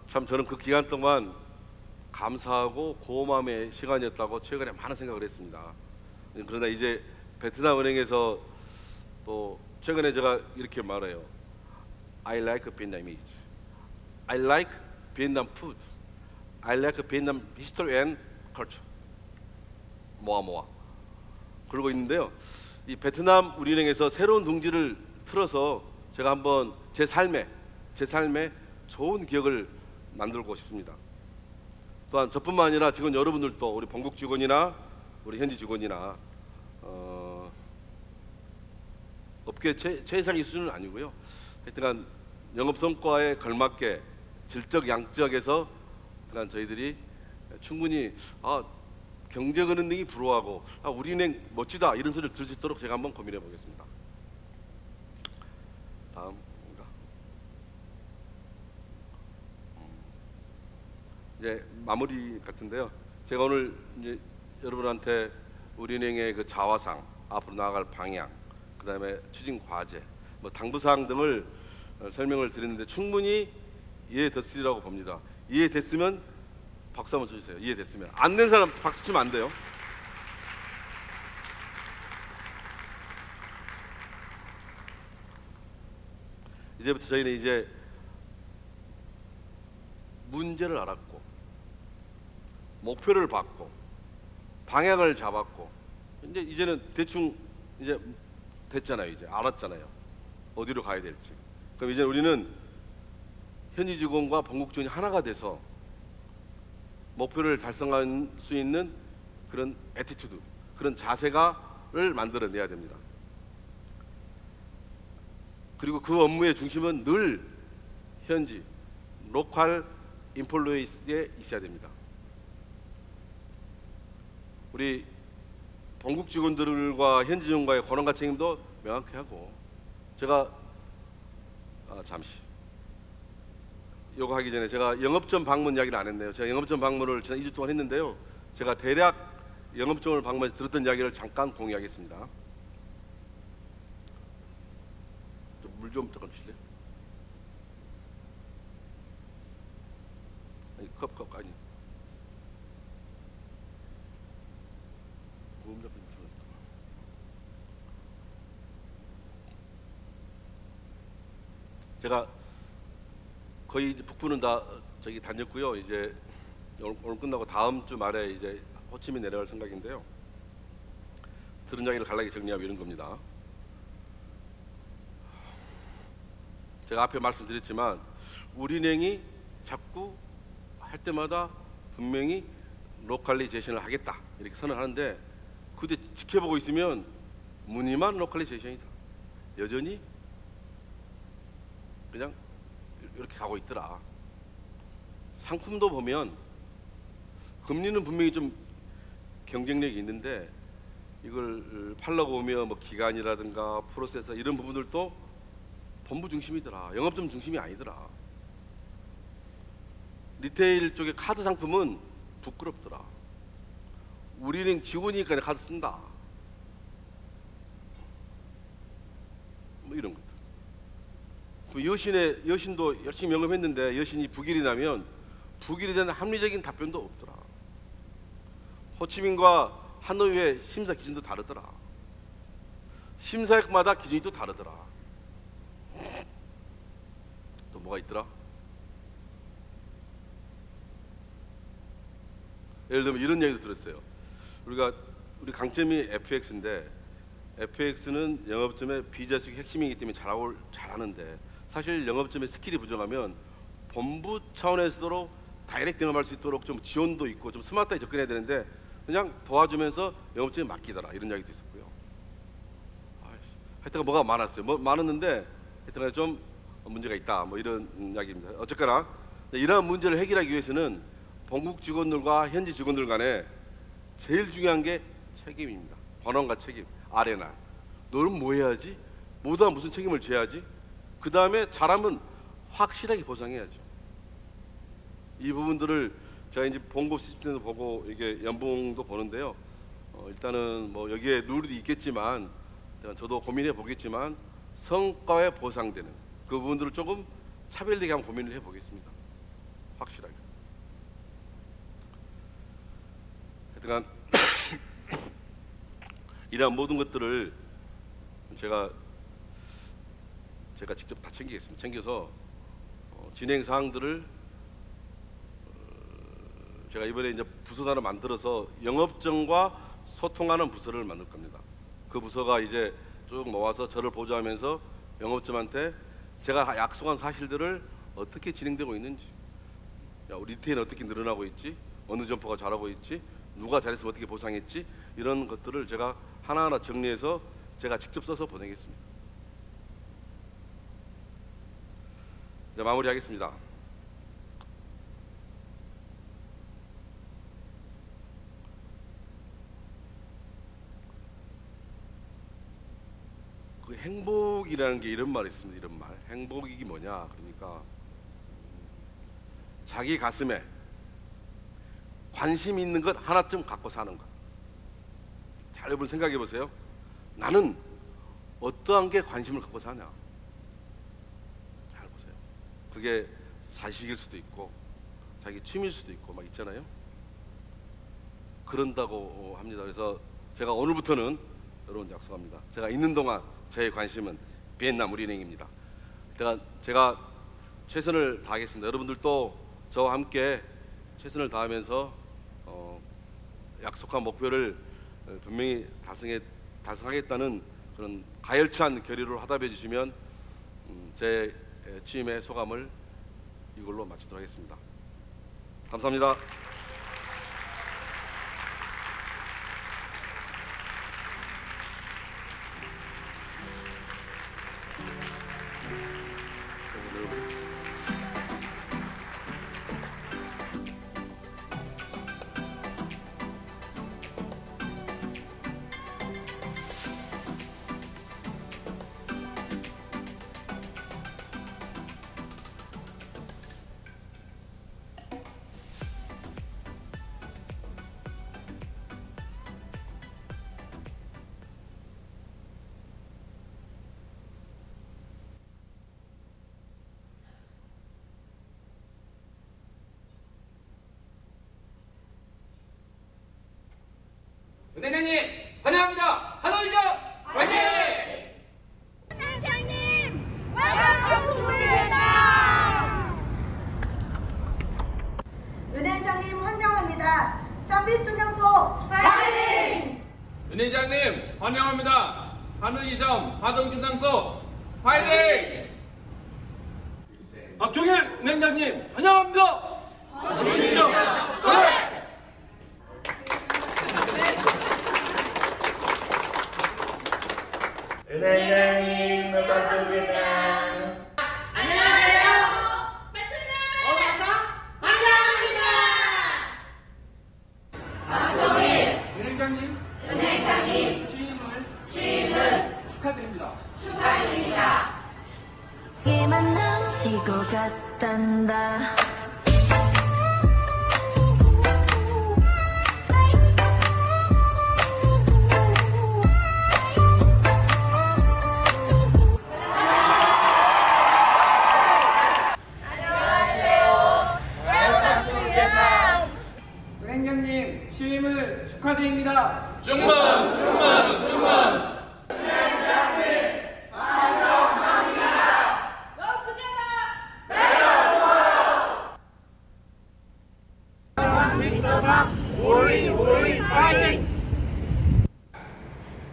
참 저는 그 기간 동안 감사하고 고마움의 시간이었다고 최근에 많은 생각을 했습니다. 그러나 이제 베트남 은행에서 또 최근에 제가 이렇게 말해요. I like Vietnamese. I like Vietnam food. I like Vietnam history and culture. 모아 그러고 있는데요. 이 베트남 우리은행에서 새로운 둥지를 틀어서 제가 한번 제 삶에 좋은 기억을 만들고 싶습니다. 또한 저뿐만 아니라 직원 여러분들도, 우리 본국 직원이나 우리 현지 직원이나 업계 최상위 수준은 아니고요. 하여튼간 영업 성과에 걸맞게 질적 양적에서 저희들이 충분히 경제은행이 부러워하고 우리은행 멋지다 이런 소리를 들을 수 있도록 제가 한번 고민해 보겠습니다. 다음입니다. 이제 마무리 같은데요. 제가 오늘 이제 여러분한테 우리은행의 그 자화상, 앞으로 나아갈 방향, 그 다음에 추진 과제, 뭐 당부사항 등을 설명을 드렸는데 충분히 이해됐으리라고 봅니다. 이해됐으면 박수 한번 쳐주세요. 이해됐으면. 안 된 사람 박수 치면 안 돼요. 이제부터 저희는 이제 문제를 알았고 목표를 봤고 방향을 잡았고 이제는 대충 이제 됐잖아요. 이제 알았잖아요. 어디로 가야 될지. 그럼 이제 우리는 현지 직원과 본국 직원이 하나가 돼서 목표를 달성할 수 있는 그런 애티튜드, 그런 자세가를 만들어내야 됩니다. 그리고 그 업무의 중심은 늘 현지, 로컬 인플루이스에 있어야 됩니다. 우리 본국 직원들과 현지 직원과의 권한과 책임도 명확히 하고, 제가 잠시 요거 하기 전에 제가 영업점 방문 이야기를 안 했네요. 제가 영업점 방문을 지난 2주 동안 했는데요. 제가 대략 영업증을 방문해서 들었던 이야기를 잠깐 공유하겠습니다. 물 좀 잠깐 주실래요? 아니, 컵 아니. 제가 거의 이제 북부는 다 저기 다녔고요. 이제 오늘 끝나고 다음 주 말에 이제 호치민 내려갈 생각인데요. 들은 이야기를 간략히 정리하고 이런 겁니다. 제가 앞에 말씀드렸지만 우리은행이 자꾸 할 때마다 분명히 로컬리제이션을 하겠다 이렇게 선언하는데 그때 지켜보고 있으면 무늬만 로컬리제이션이다. 여전히 그냥 이렇게 가고 있더라. 상품도 보면 금리는 분명히 좀 경쟁력이 있는데 이걸 팔려고 오면 뭐 기간이라든가 프로세서 이런 부분들도 본부 중심이더라. 영업점 중심이 아니더라. 리테일 쪽의 카드 상품은 부끄럽더라. 우리는 직원이니까 카드 쓴다. 뭐 이런 것들. 여신도 열심히 영업했는데 여신이 북일이 나면 북일에 대한 합리적인 답변도 없더라. 호치민과 하노이의 심사 기준도 다르더라. 심사역마다 기준이 또 다르더라. 또 뭐가 있더라? 예를 들면 이런 얘기도 들었어요. 우리 강점이 FX인데 FX는 영업점의 비자수익 핵심이기 때문에 잘하는데 사실 영업점의 스킬이 부족하면 본부 차원에서도 다이렉트 영업할 수 있도록 좀 지원도 있고 좀 스마트하게 접근해야 되는데 그냥 도와주면서 영업점에 맡기더라 이런 이야기도 있었고요. 하여튼 뭐가 많았어요. 뭐 많았는데 하여튼 좀 문제가 있다 뭐 이런 이야기입니다. 어쨌거나 이러한 문제를 해결하기 위해서는 본국 직원들과 현지 직원들 간에 제일 중요한 게 책임입니다. 권한과 책임. 아레나. 너는 뭐 해야지? 뭐다 무슨 책임을 져야지? 그 다음에 잘하면 확실하게 보상해야죠. 이 부분들을 제가 이제 본국 시스템도 보고 이게 연봉도 보는데요. 일단은 뭐 여기에 룰이 있겠지만 저도 고민해 보겠지만 성과에 보상되는 그 부분들을 조금 차별되게 한번 고민을 해 보겠습니다. 확실하게. 하여간 이러한 모든 것들을 제가 직접 다 챙기겠습니다. 챙겨서 진행 사항들을 제가 이번에 이제 부서 하나 만들어서 영업정과 소통하는 부서를 만들 겁니다. 그 부서가 이제 쭉 모아서 저를 보조하면서 영업점한테 제가 약속한 사실들을 어떻게 진행되고 있는지, 야, 우리 리테일은 어떻게 늘어나고 있지, 어느 점포가 잘하고 있지, 누가 잘했으면 어떻게 보상했지, 이런 것들을 제가 하나하나 정리해서 제가 직접 써서 보내겠습니다. 이제 마무리하겠습니다. 그 행복이라는 게 이런 말이 있습니다. 이런 말. 행복이 뭐냐? 그러니까 자기 가슴에 관심 있는 것 하나쯤 갖고 사는 것. 잘 여러분 생각해 보세요. 나는 어떠한 게 관심을 갖고 사냐? 잘 보세요. 그게 자식일 수도 있고 자기 취미일 수도 있고 막 있잖아요. 그런다고 합니다. 그래서 제가 오늘부터는 여러분 약속합니다. 제가 있는 동안 제 관심은 비엔남 우리은행입니다. 제가 최선을 다하겠습니다. 여러분들도 저와 함께 최선을 다하면서 약속한 목표를 분명히 달성하겠다는 그런 가열찬 결의로 화답해 주시면 제 취임의 소감을 이걸로 마치도록 하겠습니다. 감사합니다. 환영합니다. 하늘이점 하동준당소 화이팅! 박종일 은행장님 환영합니다. 박종일이요. 은행장님 반갑습니다. 안녕하세요. 베트남에 오셔서 환영합니다. 박종일 은행장님 취임을 축하드립니다. 얘만 남기고 갔단다. 은행장님 취임을 축하드립니다.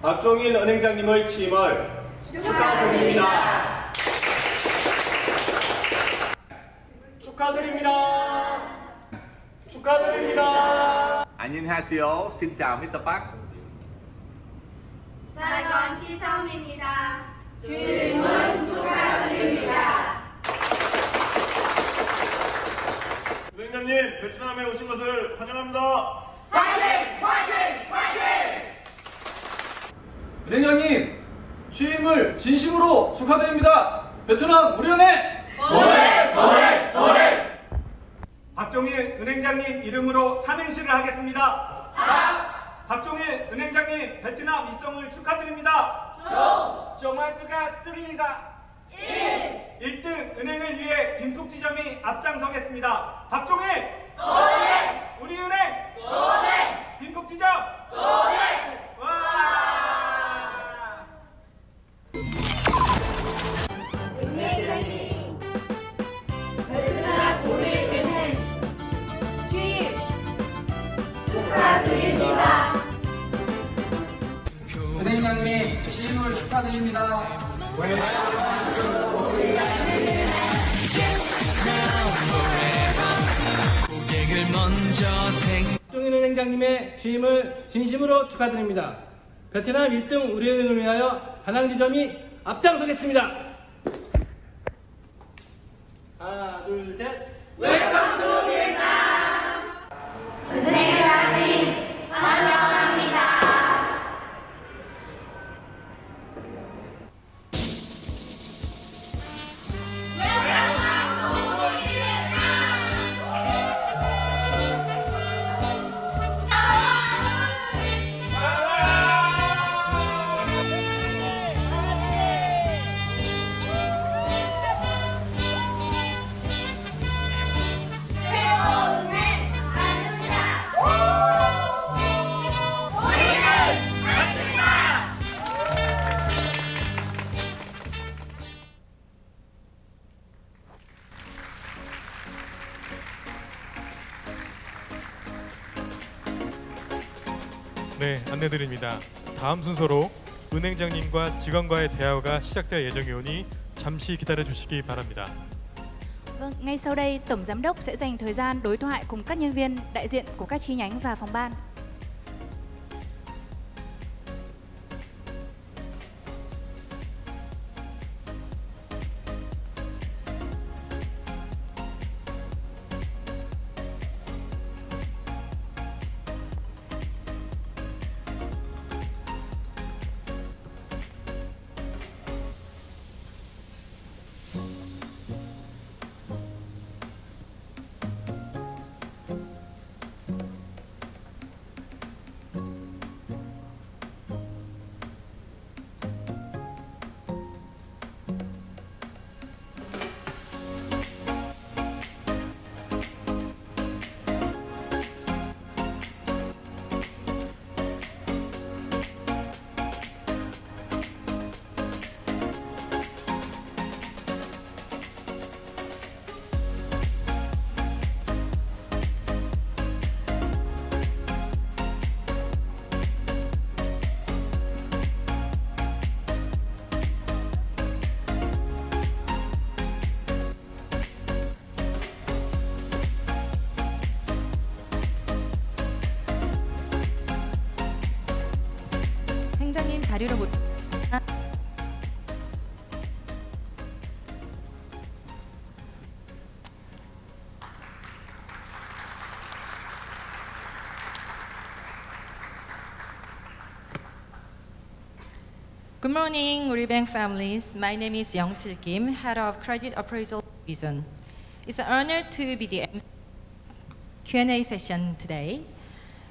박종일 은행장님의 취임을 축하드립니다. 축하드립니다. 안녕하세요. Xin chào Mr. Park. 사이건 지성입니다. 취임을 축하드립니다. 은행장님 베트남에 오신 것을 환영합니다. 은행장님 취임을 진심으로 축하드립니다. 베트남 우리 은행 박종일 은행장님 이름으로 삼행시를 하겠습니다. 박종일 은행장님 베트남 입성을 축하드립니다. 정말 축하드립니다. 1등 은행을 위해 빈푹지점이 앞장서겠습니다. 박종일 우리 은행 빈푹지점 와! 베트남 우리 은행 취임 축하드립니다. 은행장님 취임을 축하드립니다. 박종일 은행장님의 취임을 진심으로 축하드립니다. 베트남 1등 우리은행을 위하여 반항지점이 앞장서겠습니다. 하나, 둘, 셋. 은행장님 환영합니다. 최고은행 가능자 우리는 같습니다. 네, 안내드립니다. 다음 순서로 은행장님과 직원과의 대화가 시작될 예정이오니 잠시 기다려 주시기 바랍니다. Vâng, ngay sau đây Tổng Giám đốc sẽ dành thời gian đối thoại cùng các nhân viên đại diện của các chi nhánh và phòng ban. 자리로 모십니다. Good morning, Uribank families. My name is Young-sil Kim, Head of Credit Appraisal Division. It's an honor to be the MC Q&A session today.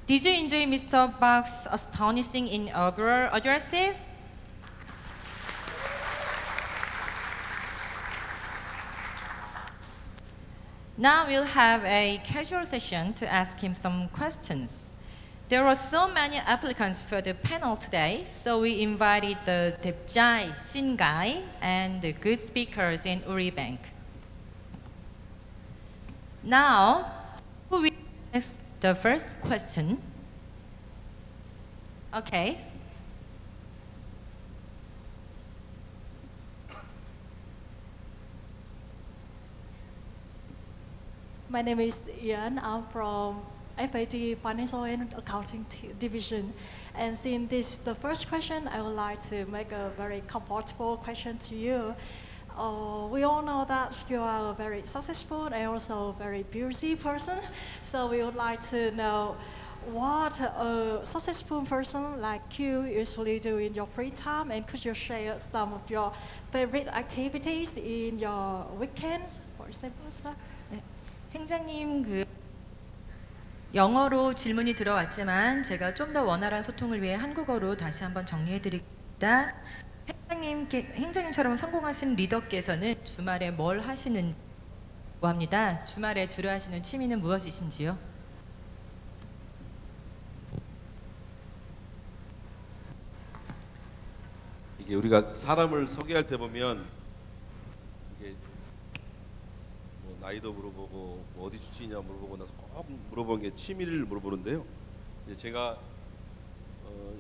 Did you enjoy Mr. Park's astonishing inaugural addresses? Now we'll have a casual session to ask him some questions. There were so many applicants for the panel today, so we invited the Debjai, Singai, and the good speakers in Uribank. Now, who will ask the first question? Okay. My name is Ian. I'm from FAT Financial and Accounting Division. And since this is the first question, I would like to make a very comfortable question to you. We all know that you are a very successful and also very busy person. So we would like to know what a successful person like you usually do in your free time, and could you share some of your favorite activities in your weekends, for example, sir? 네. 팀장님, 영어로 질문이 들어왔지만 제가 좀 더 원활한 소통을 위해 한국어로 다시 한번 정리해 드립니다. 행장님처럼 성공하신 리더께서는 주말에 뭘 하시는고 합니다. 주말에 주로 하시는 취미는 무엇이신지요? 이게 우리가 사람을 소개할 때 보면 이게 뭐 나이도 물어보고 뭐 어디 출신이냐 물어보고 나서 꼭 물어보는 게 취미를 물어보는데요. 이제 제가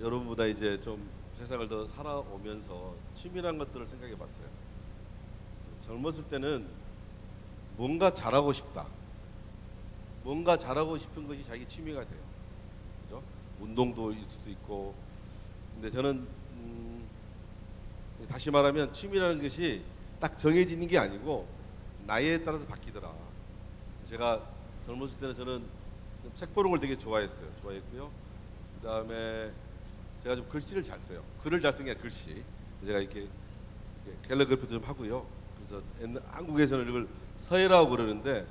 여러분보다 이제 좀 세상을 더 살아오면서 취미란 것들을 생각해 봤어요. 젊었을 때는 뭔가 잘하고 싶다. 뭔가 잘하고 싶은 것이 자기 취미가 돼요. 그죠? 운동도 있을 수도 있고. 근데 저는 다시 말하면 취미라는 것이 딱 정해지는 게 아니고 나이에 따라서 바뀌더라. 제가 젊었을 때는 저는 책 보는 걸 되게 좋아했고요. 그 다음에 제가 좀 글씨를 잘 써요. 글을 잘 쓰는 게 아니라 글씨. 제가 이렇게 캘리그래피도 좀 하고요. 그래서 한국에서는 이걸 서예라고 그러는데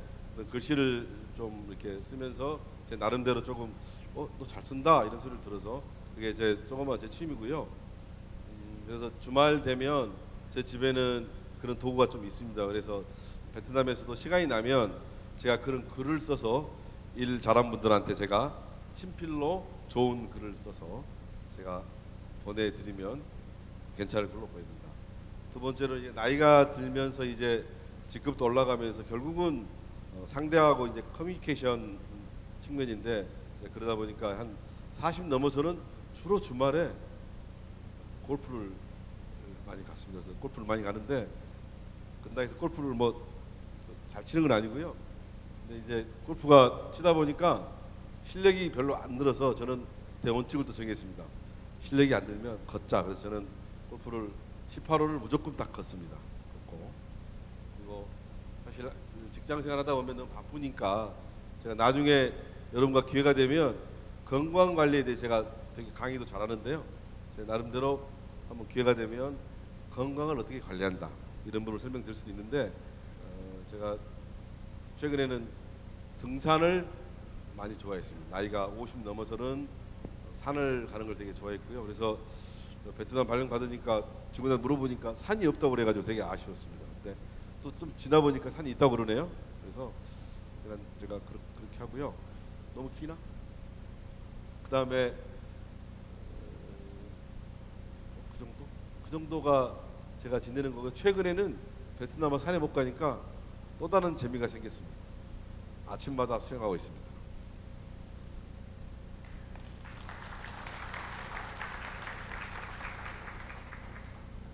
글씨를 좀 이렇게 쓰면서 제 나름대로 조금 너 잘 쓴다 이런 소리를 들어서 그게 제 조그만 제 취미고요. 그래서 주말 되면 제 집에는 그런 도구가 좀 있습니다. 그래서 베트남에서도 시간이 나면 제가 그런 글을 써서 일 잘한 분들한테 제가 친필로 좋은 글을 써서 제가 보내드리면 괜찮을 걸로 보입니다. 두 번째로 이제 나이가 들면서 이제 직급도 올라가면서 결국은 상대하고 이제 커뮤니케이션 측면인데 그러다 보니까 한 40 넘어서는 주로 주말에 골프를 많이 갔습니다. 그래서 골프를 많이 가는데 근다해서 골프를 뭐 잘 치는 건 아니고요. 근데 이제 골프가 치다 보니까 실력이 별로 안 늘어서 저는 대원칙을 또 정했습니다. 실력이 안 들면 걷자. 그래서 저는 골프를 18홀을 무조건 딱 걷습니다. 걷고 그리고 사실 직장 생활하다 보면 너무 바쁘니까 제가 나중에 여러분과 기회가 되면 건강 관리에 대해 제가 되게 강의도 잘하는데요. 제 나름대로 한번 기회가 되면 건강을 어떻게 관리한다 이런 부분을 설명드릴 수도 있는데 제가 최근에는 등산을 많이 좋아했습니다. 나이가 50 넘어서는 산을 가는 걸 되게 좋아했고요. 그래서 베트남 발령 받으니까 친구들 물어보니까 산이 없다고 그래가지고 되게 아쉬웠습니다. 근데 또 좀 지나 보니까 산이 있다고 그러네요. 그래서 제가 그렇게 하고요. 너무 기나? 그 다음에 그 정도가 제가 지내는 거고 최근에는 베트남과 산에 못 가니까 또 다른 재미가 생겼습니다. 아침마다 수영하고 있습니다.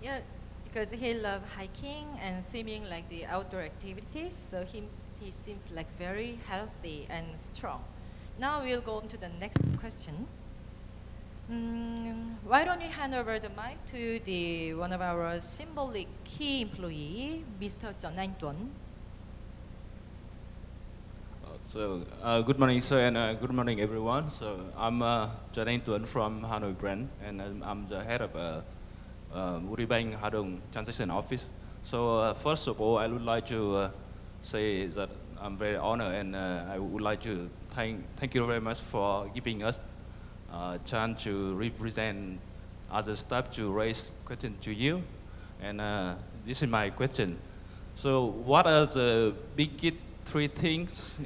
Yeah, because he loves hiking and swimming, like the outdoor activities. So he seems like very healthy and strong. Now we'll go on to the next question. Why don't we hand over the mic to the one of our symbolic key employee, Mr. Chon Anh-tuấn. Good morning, sir, and good morning, everyone. So I'm Chon Anh-tuấn from Hanoi branch, and I'm the head of Uribank Hadong Transaction Office. So first of all, I would like to say that I'm very honored, and I would like to thank you very much for giving us a chance to represent other staff to raise questions to you. And this is my question. So what are the biggest 3 things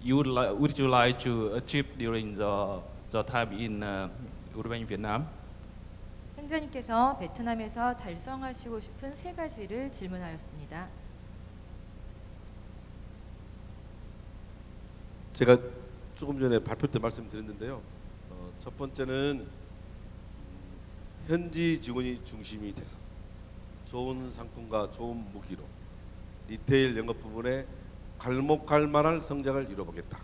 would you like to achieve during the time in Uribank Vietnam? 행자님께서 베트남에서 달성하시고 싶은 3가지를 질문하였습니다. 제가 조금 전에 발표 때 말씀드렸는데요. 첫 번째는 현지 직원이 중심이 돼서 좋은 상품과 좋은 무기로 리테일 영업 부분에 갈목갈만할 성장을 이뤄보겠다.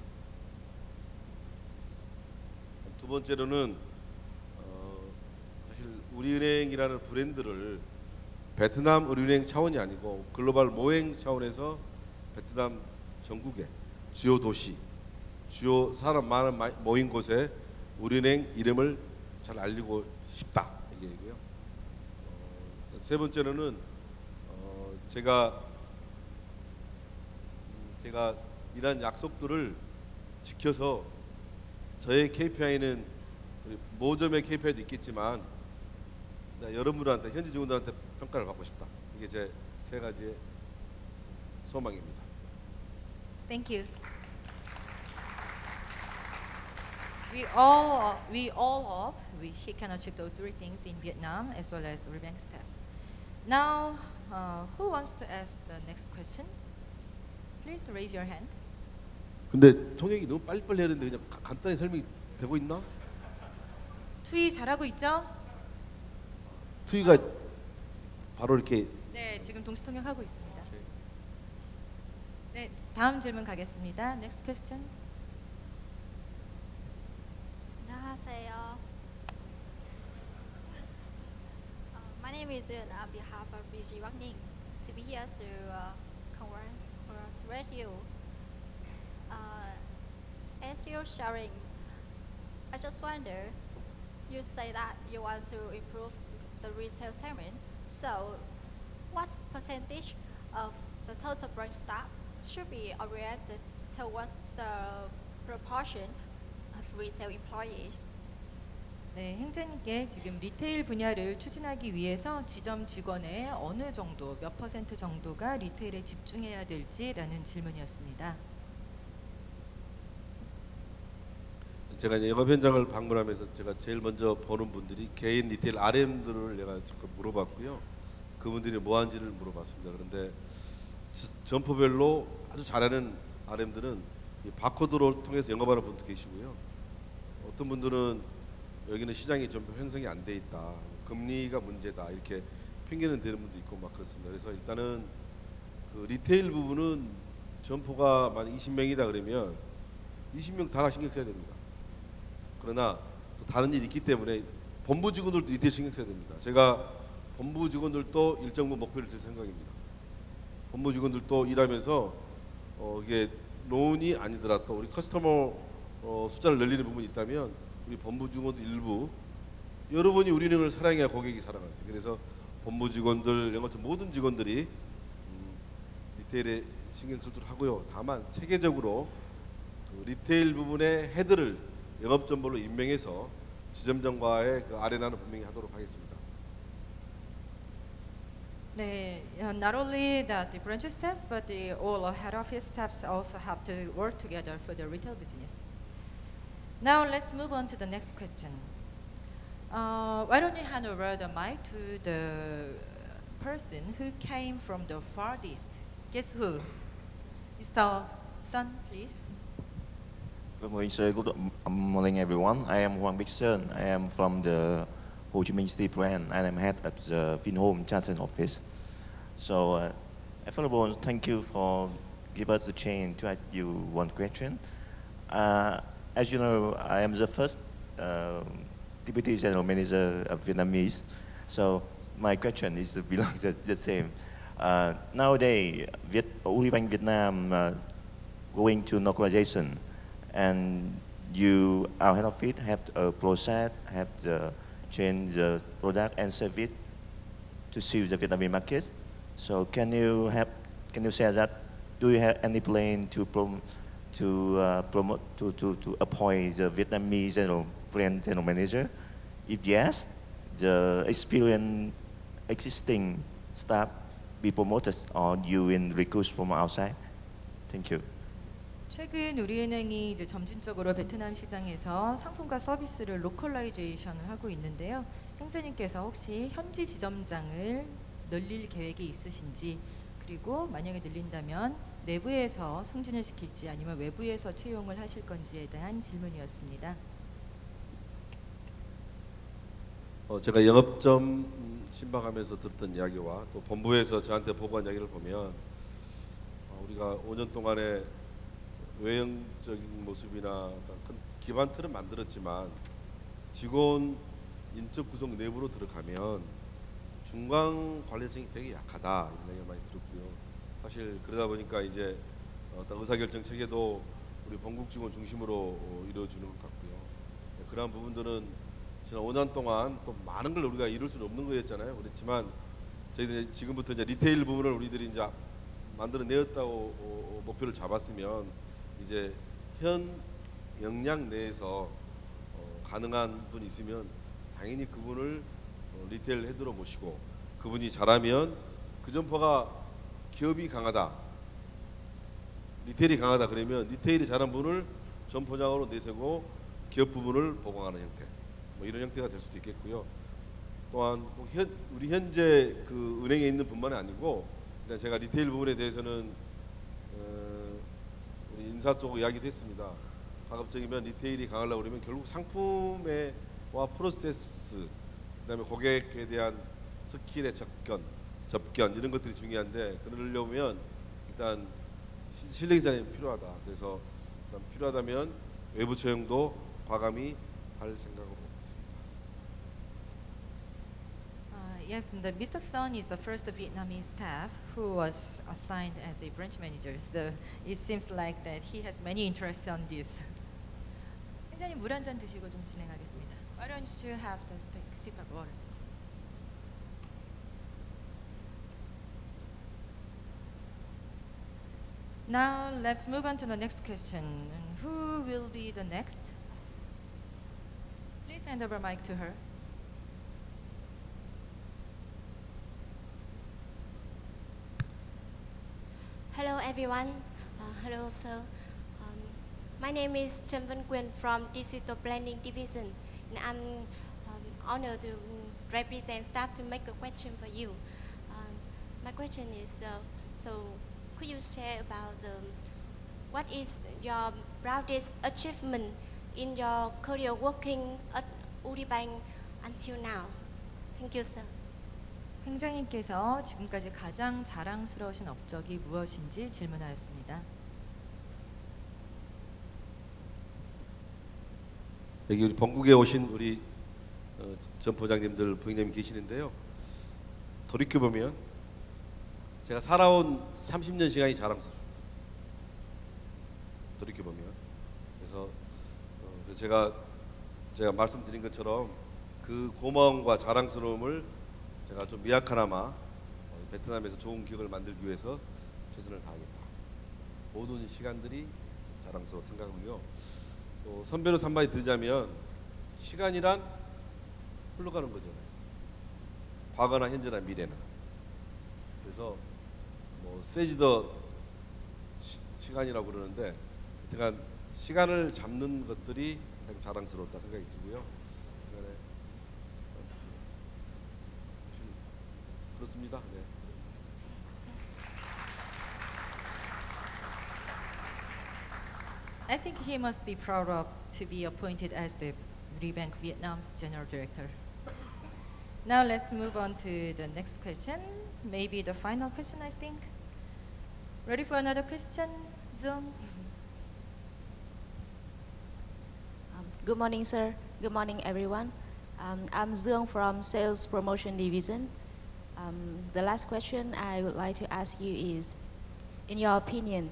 두 번째로는 사실 우리은행이라는 브랜드를 베트남 우리은행 차원이 아니고 글로벌 모행 차원에서 베트남 전국의 주요 도시, 주요 사람 많은 모인 곳에 우리은행 이름을 잘 알리고 싶다 이게 얘기고요. 세 번째로는 제가 이런 약속들을 지켜서 저의 KPI는 모점의 KPI도 있겠지만 여러분들한테 현지 직원들한테 평가를 받고 싶다. 이게 제 3가지의 소망입니다. Thank you. We all hope he can achieve those 3 things in Vietnam as well as Uribank staffs. Now, who wants to ask the next question? Please raise your hand. 근데 통역이 너무 빨리빨리 해야 되는데 그냥 간단히 설명이 되고 있나? 투이 잘하고 있죠? 투이가 바로 이렇게 네, 지금 동시 통역하고 있습니다. 네, 다음 질문 가겠습니다. Next question. 안녕하세요. My name is Yun on behalf of BG Wang to be here to congratulate you. As you're sharing, I just wonder, you say that you want to improve the retail segment. So, what percentage of the total branch staff should be oriented towards the proportion of retail employees? 네, 행자님께 지금 리테일 분야를 추진하기 위해서 지점 직원의 어느 정도, 몇 % 정도가 리테일에 집중해야 될지라는 질문이었습니다. 제가 이제 영업 현장을 방문하면서 제가 제일 먼저 보는 분들이 개인 리테일 RM들을 내가 직접 물어봤고요. 그분들이 뭐 하는지를 물어봤습니다. 그런데 점포별로 아주 잘하는 RM들은 이 바코드로 통해서 영업하는 분도 계시고요. 어떤 분들은 여기는 시장이 좀 형성이 안 돼 있다, 금리가 문제다 이렇게 핑계는 대는 분도 있고 막 그렇습니다. 그래서 일단은 그 리테일 부분은 점포가 만약 20명이다 그러면 20명 다가 신경 써야 됩니다. 그러나 또 다른 일이 있기 때문에 본부 직원들도 리테일 신경 써야 됩니다. 제가 본부 직원들도 일정부 목표를 줄 생각입니다. 본부 직원들도 일하면서 이게 론이 아니더라도 우리 커스터머 숫자를 늘리는 부분이 있다면 우리 본부 직원들 일부 여러분이 우리은행을 사랑해야 고객이 사랑하죠. 그래서 본부 직원들, 영업처 모든 직원들이 리테일에 신경 쓰도록 하고요. 다만 체계적으로 그 리테일 부분의 헤드를 영업점별로 임명해서 지점장과의 그 아레나는 분명히 하도록 하겠습니다. 네, not only that the branch staffs, but all head office staffs also have to work together for the retail business. Now let's move on to the next question. Why don't you hand over the mic to the person who came from the far east? Guess who? Mr. Sun, please. Good morning, sir. Good morning, everyone. I am Hoàng Bích Sơn. I am from the Ho Chi Minh City branch, and I'm head of the Vinhome Transaction Office. So, first of all, thank you for giving us the chance to ask you one question. As you know, I am the first Deputy General Manager of Vietnamese. So my question is belongs the same. Nowadays, Uribank Vietnam going to localization, and you, our head office, have a process, have to change the product and service to suit the Vietnamese market. So can you say that? Do you have any plan to promote to appoint the Vietnamese general manager? If yes, the existing staff be promoted, or you in recruit from outside? Thank you. 최근 우리은행이 이제 점진적으로 베트남 시장에서 상품과 서비스를 로컬라이제이션을 하고 있는데요. 형사님께서 혹시 현지 지점장을 늘릴 계획이 있으신지, 그리고 만약에 늘린다면 내부에서 승진을 시킬지 아니면 외부에서 채용을 하실 건지에 대한 질문이었습니다. 제가 영업점 신방하면서 들었던 이야기와 또 본부에서 저한테 보고한 이야기를 보면 우리가 5년 동안에 외형적인 모습이나 큰 기반 틀은 만들었지만 직원 인적 구성 내부로 들어가면 중간 관리층이 되게 약하다 이런 얘기를 많이 들었고요. 사실 그러다 보니까 이제 어떤 의사결정 체계도 우리 본국 직원 중심으로 이루어지는 것 같고요. 그러한 부분들은 지난 5년 동안 또 많은 걸 우리가 이룰 수는 없는 거였잖아요. 그렇지만 저희들이 지금부터 이제 리테일 부분을 우리들이 이제 만들어내었다고 목표를 잡았으면 이제 현 역량 내에서 가능한 분이 있으면 당연히 그분을 리테일 헤드로 모시고 그분이 잘하면 그 점포가 기업이 강하다, 리테일이 강하다 그러면 리테일이 잘한 분을 점포장으로 내세고 기업 부분을 보강하는 형태, 뭐 이런 형태가 될 수도 있겠고요. 또한 우리 현재 그 은행에 있는 분만이 아니고 일단 제가 리테일 부분에 대해서는 우리 인사 쪽 이야기도 했습니다. 가급적이면 리테일이 강하려고 그러면 결국 상품과 프로세스, 그다음에 고객에 대한 스킬의 접견 이런 것들이 중요한데 그러려면 일단 실력 이상이 필요하다. 그래서 일단 필요하다면 외부 채용도 과감히 할 생각으로 있습니다. Yes, Mr. Son is the first Vietnamese staff who was assigned as a branch manager. So it seems like that he has many interests on this. 행자님 물 한 잔 드시고 좀 진행하겠습니다. Why don't you have the take a sip of water? Now let's move on to the next question. Who will be the next? Please hand over mic to her. Hello everyone. Hello sir. My name is Trần Văn Quyền from Digital Planning Division, and I'm honored to represent staff to make a question for you. My question is, so could you share about what is your proudest achievement in your career working at Uribank until now? Thank you, sir. 행장님께서 지금까지 가장 자랑스러우신 업적이 무엇인지 질문하였습니다. 여기 우리 본국에 오신 우리 점포장님들, 부장님이 계시는데요. 돌이켜 보면 제가 살아온 30년 시간이 자랑스러워요. 돌이켜 보면 그래서 제가 말씀드린 것처럼 그 고마움과 자랑스러움을 제가 좀 미약하나마 베트남에서 좋은 기억을 만들기 위해서 최선을 다하겠다. 모든 시간들이 자랑스러워 생각하고요. 또 선배로 한마디 들자면 시간이란 흘러가는 거잖아요. 과거나 현재나 미래나. 그래서 뭐 세지더 시간이라고 그러는데 하여간 시간을 잡는 것들이 자랑스럽다 생각이 들고요. 그렇습니다. 네. I think he must be proud of to be appointed as the Uribank Vietnam's General Director. Now let's move on to the next question. Maybe the final question, I think. Ready for another question, Zoom? Good morning, sir. Good morning, everyone. I'm Dương from Sales Promotion Division. The last question I would like to ask you is, in your opinion,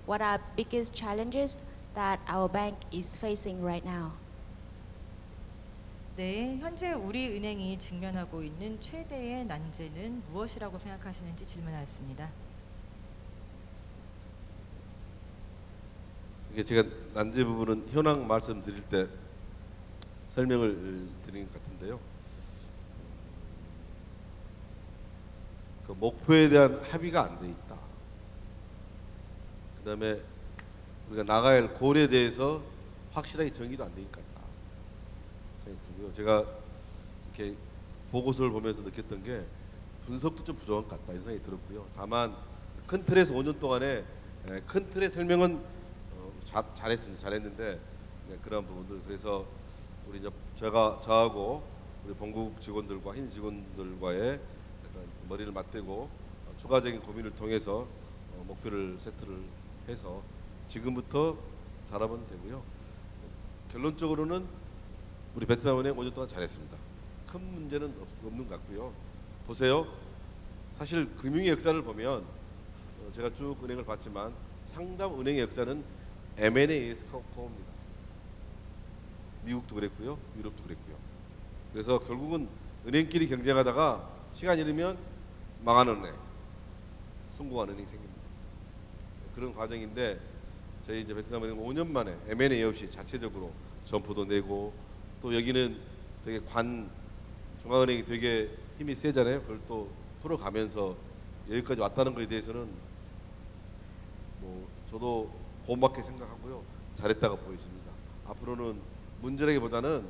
what are biggest challenges that our bank is facing right now? 네, 현재 우리 은행이 직면하고 있는 최대의 난제는 무엇이라고 생각하시는지 질문하였습니다. 이게 제가 난제 부분은 현황 말씀드릴 때 설명을 드린 것 같은데요. 그 목표에 대한 합의가 안 돼 있다. 그다음에 우리가 나가야 할 골에 대해서 확실하게 정의도 안 돼 있는 것 같다 생각이 들고요. 제가 이렇게 보고서를 보면서 느꼈던 게 분석도 좀 부족한 것 같다 이런 생각이 들었고요. 다만 큰 틀에서 5년 동안에 큰 틀의 설명은 잘했습니다. 잘했는데 그런 부분들, 그래서 우리 이제 저하고 우리 본국 직원들과 흰 직원들과의 머리를 맞대고 추가적인 고민을 통해서 목표를 세트를 해서 지금부터 잘하면 되고요. 결론적으로는 우리 베트남은행 5년 동안 잘했습니다. 큰 문제는 없는 것 같고요. 보세요. 사실 금융의 역사를 보면 제가 쭉 은행을 봤지만 상담 은행의 역사는 M&A에서 커옵니다. 미국도 그랬고요. 유럽도 그랬고요. 그래서 결국은 은행끼리 경쟁하다가 시간이 흐르면 망하는 은행, 성공하는 은행이 생깁니다. 그런 과정인데 저희 이제 베트남은행 5년 만에 M&A 없이 자체적으로 점포도 내고, 또 여기는 되게 중앙은행이 되게 힘이 세잖아요. 그걸 또 풀어가면서 여기까지 왔다는 것에 대해서는 뭐 저도 고맙게 생각하고요. 잘했다고 보여집니다. 앞으로는 문제라기보다는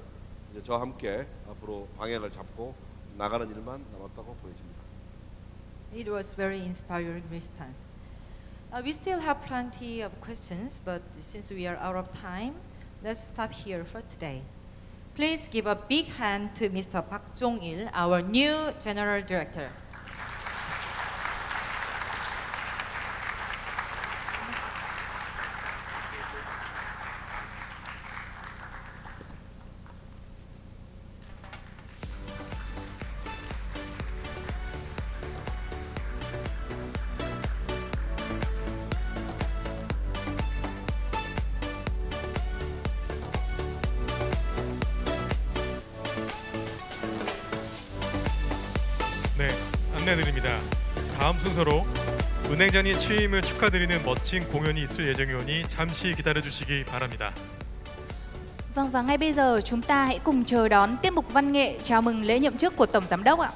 이제 저와 함께 앞으로 방향을 잡고 나가는 일만 남았다고 보여집니다. It was very inspiring response. We still have plenty of questions, but since we are out of time, let's stop here for today. Please give a big hand to Mr. Park Jong-il, our new General Director. 네, 안내드립니다. 다음 순서로 은행장님 취임을 축하드리는 멋진 공연이 있을 예정이오니 잠시 기다려주시기 바랍니다. Vâng, và ngay bây giờ chúng ta hãy cùng chờ đón tiết mục văn nghệ chào mừng lễ nhậm chức của Tổng Giám đốc ạ.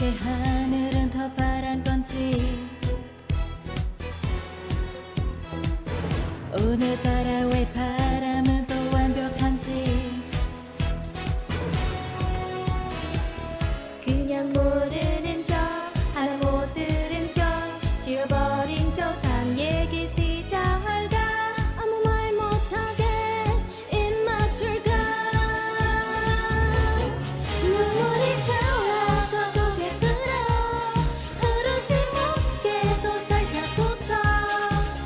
왜 하늘은 더 파란 건지 오늘따라 왜 바람은 더 완벽한지 그냥 모르는 척 하나 못 들은 척 지워버린 척 단 얘기 시작할까 아무 말 못하게 입 맞출까 눈물이 차올라서 고개 들어 흐르지 못하게 또 살짝 웃어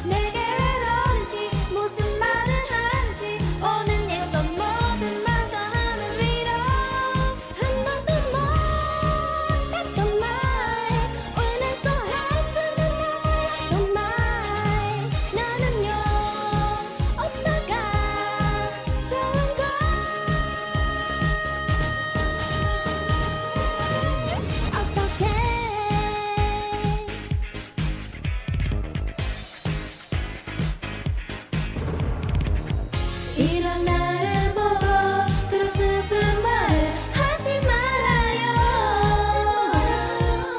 내게 외로운지 무슨 말을 하는지 오는 예쁜 모든 마저 하늘 위로 한 번도 못했던 말 울면서 해주는 너무 예쁜 말 나는요 오빠가 좋은 걸 어떡해 이런 나를 보고 그런 슬픈 말을 하지 말아요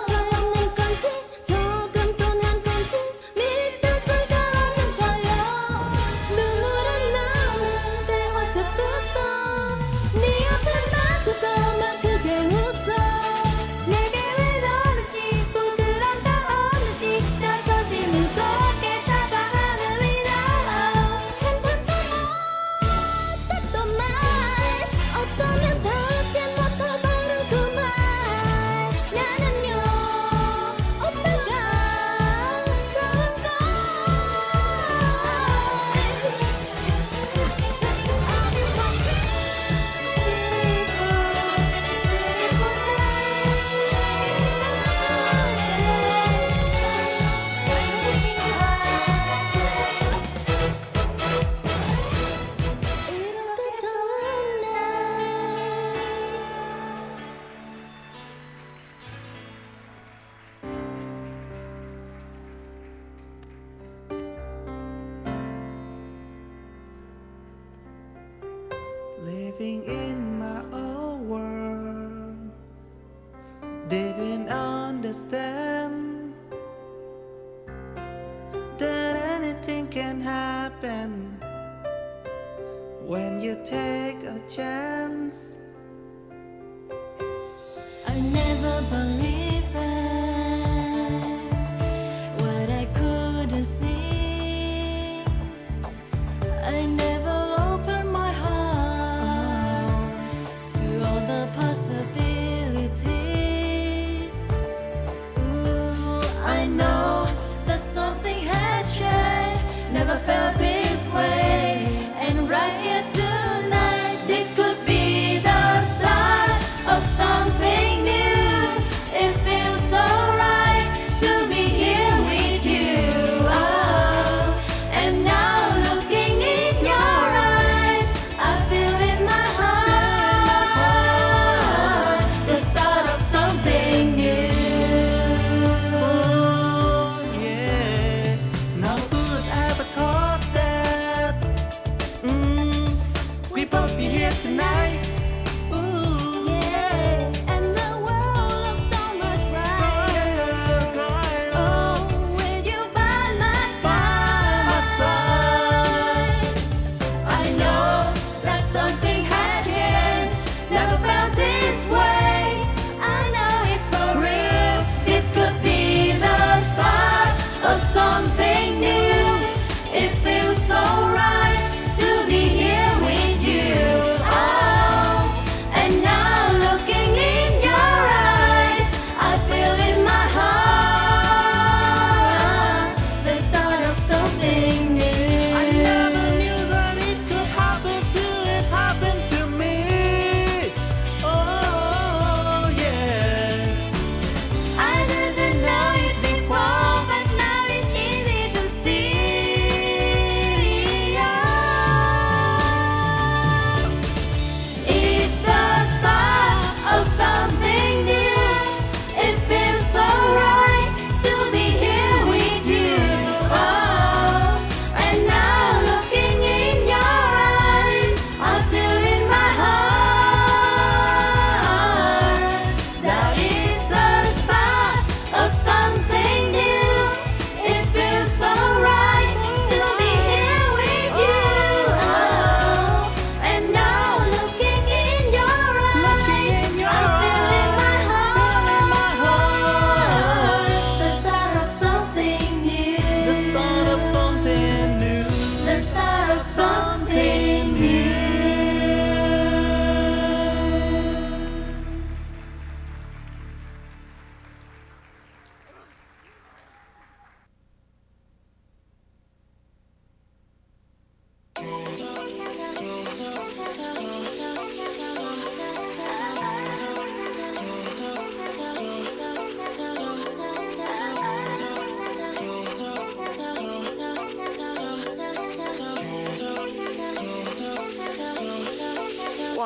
정없는 건지 조금 떠난 건지 미리 뜰 수가 없는 거요 눈물은 나오는데 어차피 웃어 네 옆에 막고서만 크게 웃어 내게 외로운지 부끄러운 거 없는지 자존심은 높게 잡아 하늘 위로 한 번도 못했던 말 어쩌면 다시 못해버린 그 말 나는요 오빠가 좋은 걸 이렇게 좋은 날 Living in my own world, didn't understand that anything can happen when you take a chance. I never believed in what I couldn't see. I never opened my heart to all the possibilities. Ooh, I know that something has changed. Never felt this way, and right here tonight, this could be the start of something new. If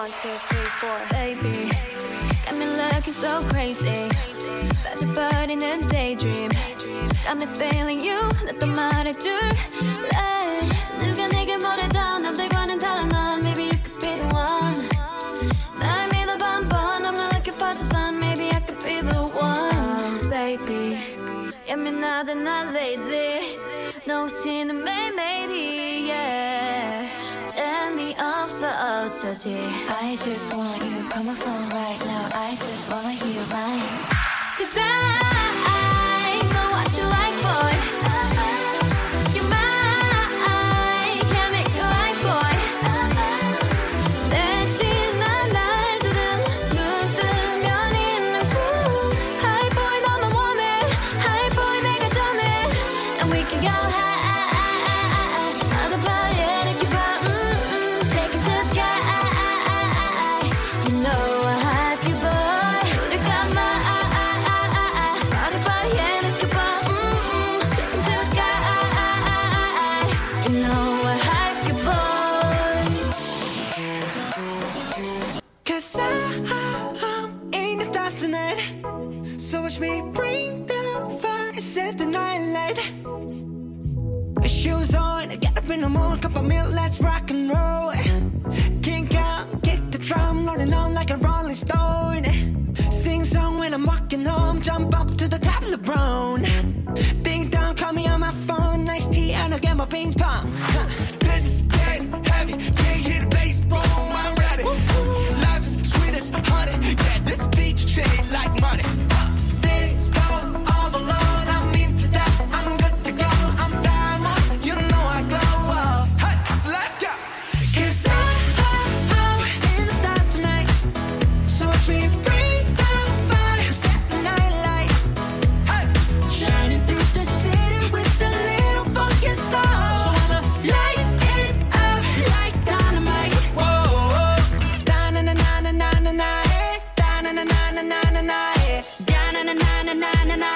1, 2, 3, 4 Baby, got me looking so crazy 빠져버리는 daydream Got me feeling you 나 또 말해줄래 누가 내게 뭐래도 남들과는 달라 넌 Maybe you could be the one 날 믿어 반번 I'm not looking for just fun Maybe I could be the one Baby 예민하다 나 lately 너 없이는 매일매일이 yeah 재미없어 어쩌지 I just want you Call my phone right now I just wanna hear your line Cause I know what you like boy You're mine Can't make you like boy 내 지난 날들은 눈 뜨면 있는 cool Hi boy 너만 원해 Hi boy 내가 전해 And we can go high 나도 봐 이렇게 봐 Take it to the sky You know I have you boy 우리 가마 나도 봐 이렇게 봐 Take it to the sky You know I have you boy Cause I'm in the stars tonight So watch me bring the fire Set the night light Shoes on, get up in the morning Cup of milk, let's rock and roll Kink out, kick the drum Rolling on like a rolling stone Sing song when I'm walking home Jump up to the top of the brown Ding dong, call me on my phone Nice tea and I'll get my ping pong This is getting heavy Can't hear the bass boom, I'm ready Life is sweet as honey Yeah, this beach shade like money This go all alone I'm into that, I'm good to go I'm diamond, you know I glow Hey, so let's go Cause I'm in the stars tonight So watch me bring the fire Set the night light Hey, shining through the city with a little funky soul So I'ma light it up like dynamite Whoa, da-na-na-na-na-na-na eh. Da-na-na-na-na-na-na eh. Da-na-na-na-na-na-na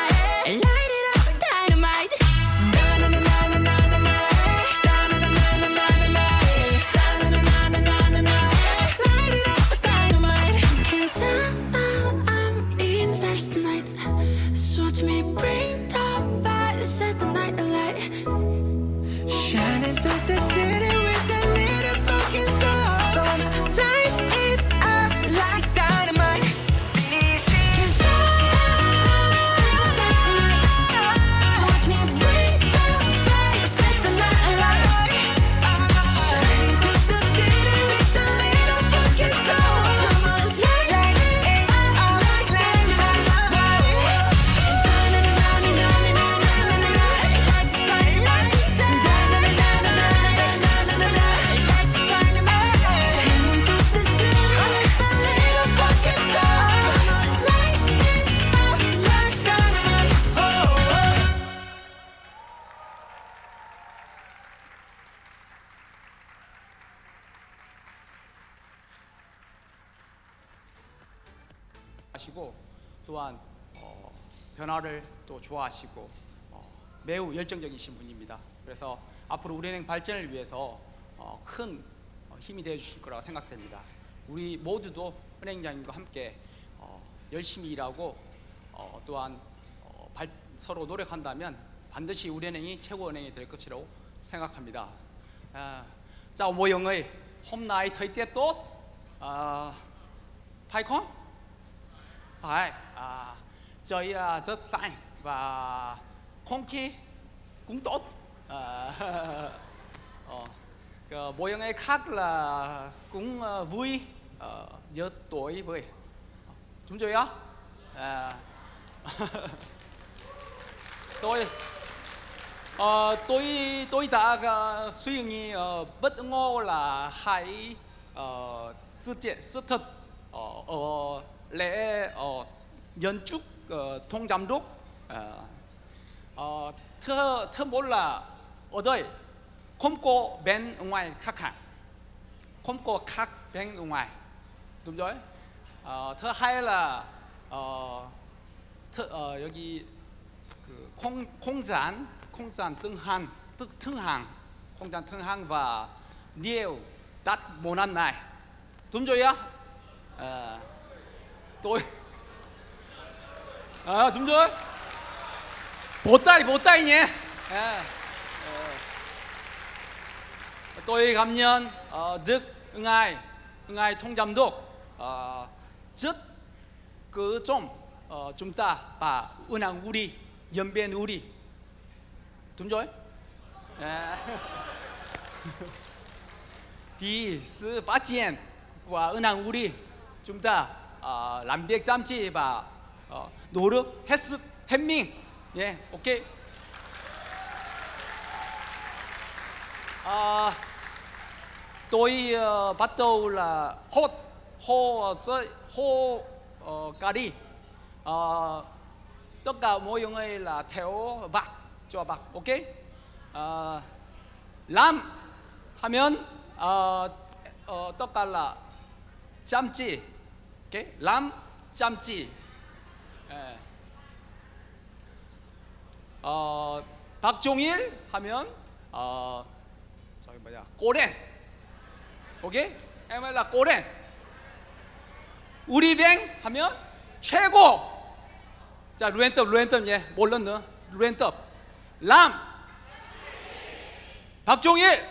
eh. Light it up like dynamite Da-na-na-na-na-na-na eh. Da-na-na-na-na-na-na eh. Da-na-na-na-na-na-na eh. Light it up like dynamite Cause I'm in the stars tonight So watch me bring the fire Set the night alight Shining through the city with a little funky soul So I'ma light it up like dynamite Cause So watch me bring the fire Set the night alight Shining through the city with a little funky soul So I'ma light it up like dynamite 하시고 또한 변화를 또 좋아하시고 매우 열정적이신 분입니다. 그래서 앞으로 우리은행 발전을 위해서 큰 힘이 되어 주실 거라고 생각됩니다. 우리 모두도 은행장님과 함께 열심히 일하고 또한 서로 노력한다면 반드시 우리은행이 최고은행이 될 것이라고 생각합니다. Chào mọi người, hôm nay thời tiết tốt, phải không? Phải, trời rất xanh và không khí cũng tốt. Mọi người khác là cũng vui, rất tuổi vui. Chúng tôi á, tôi đã suy nghĩ bất ngờ là hai sự thật ở lễ nhận chức thống giám đốc. Thứ một là ở đây không có bên ngoài khác hẳn, không có khác bên ngoài, đúng rồi. Thứ hai là 여기 공장 등한 và nhiều đặt món ăn này Đúng rồi á. Đúng rồi. Bộ tay nhé. Tôi cảm nhận Đức Ưng Ai 통감독 rất cứ 좀 chúng ta và 은행 우리 연변 우리. Đúng rồi. Vì sự phát triển của ngân hàng 우리 chúng ta làm việc chăm chỉ và nỗ lực hết sức hết mình. Yeah, ok. Tôi bắt đầu là cà đi. Tất cả mọi người là theo bác cho bác, ok. làm 하면 tất cả là chăm chỉ, ok. làm chăm chỉ. 박종일 하면 저기 뭐냐 꼬렌, 오케이. em là 꼬렌. 우리뱅 하면 최고. 자 루엔톱 예 몰랐네. 루엔톱. 람 박종일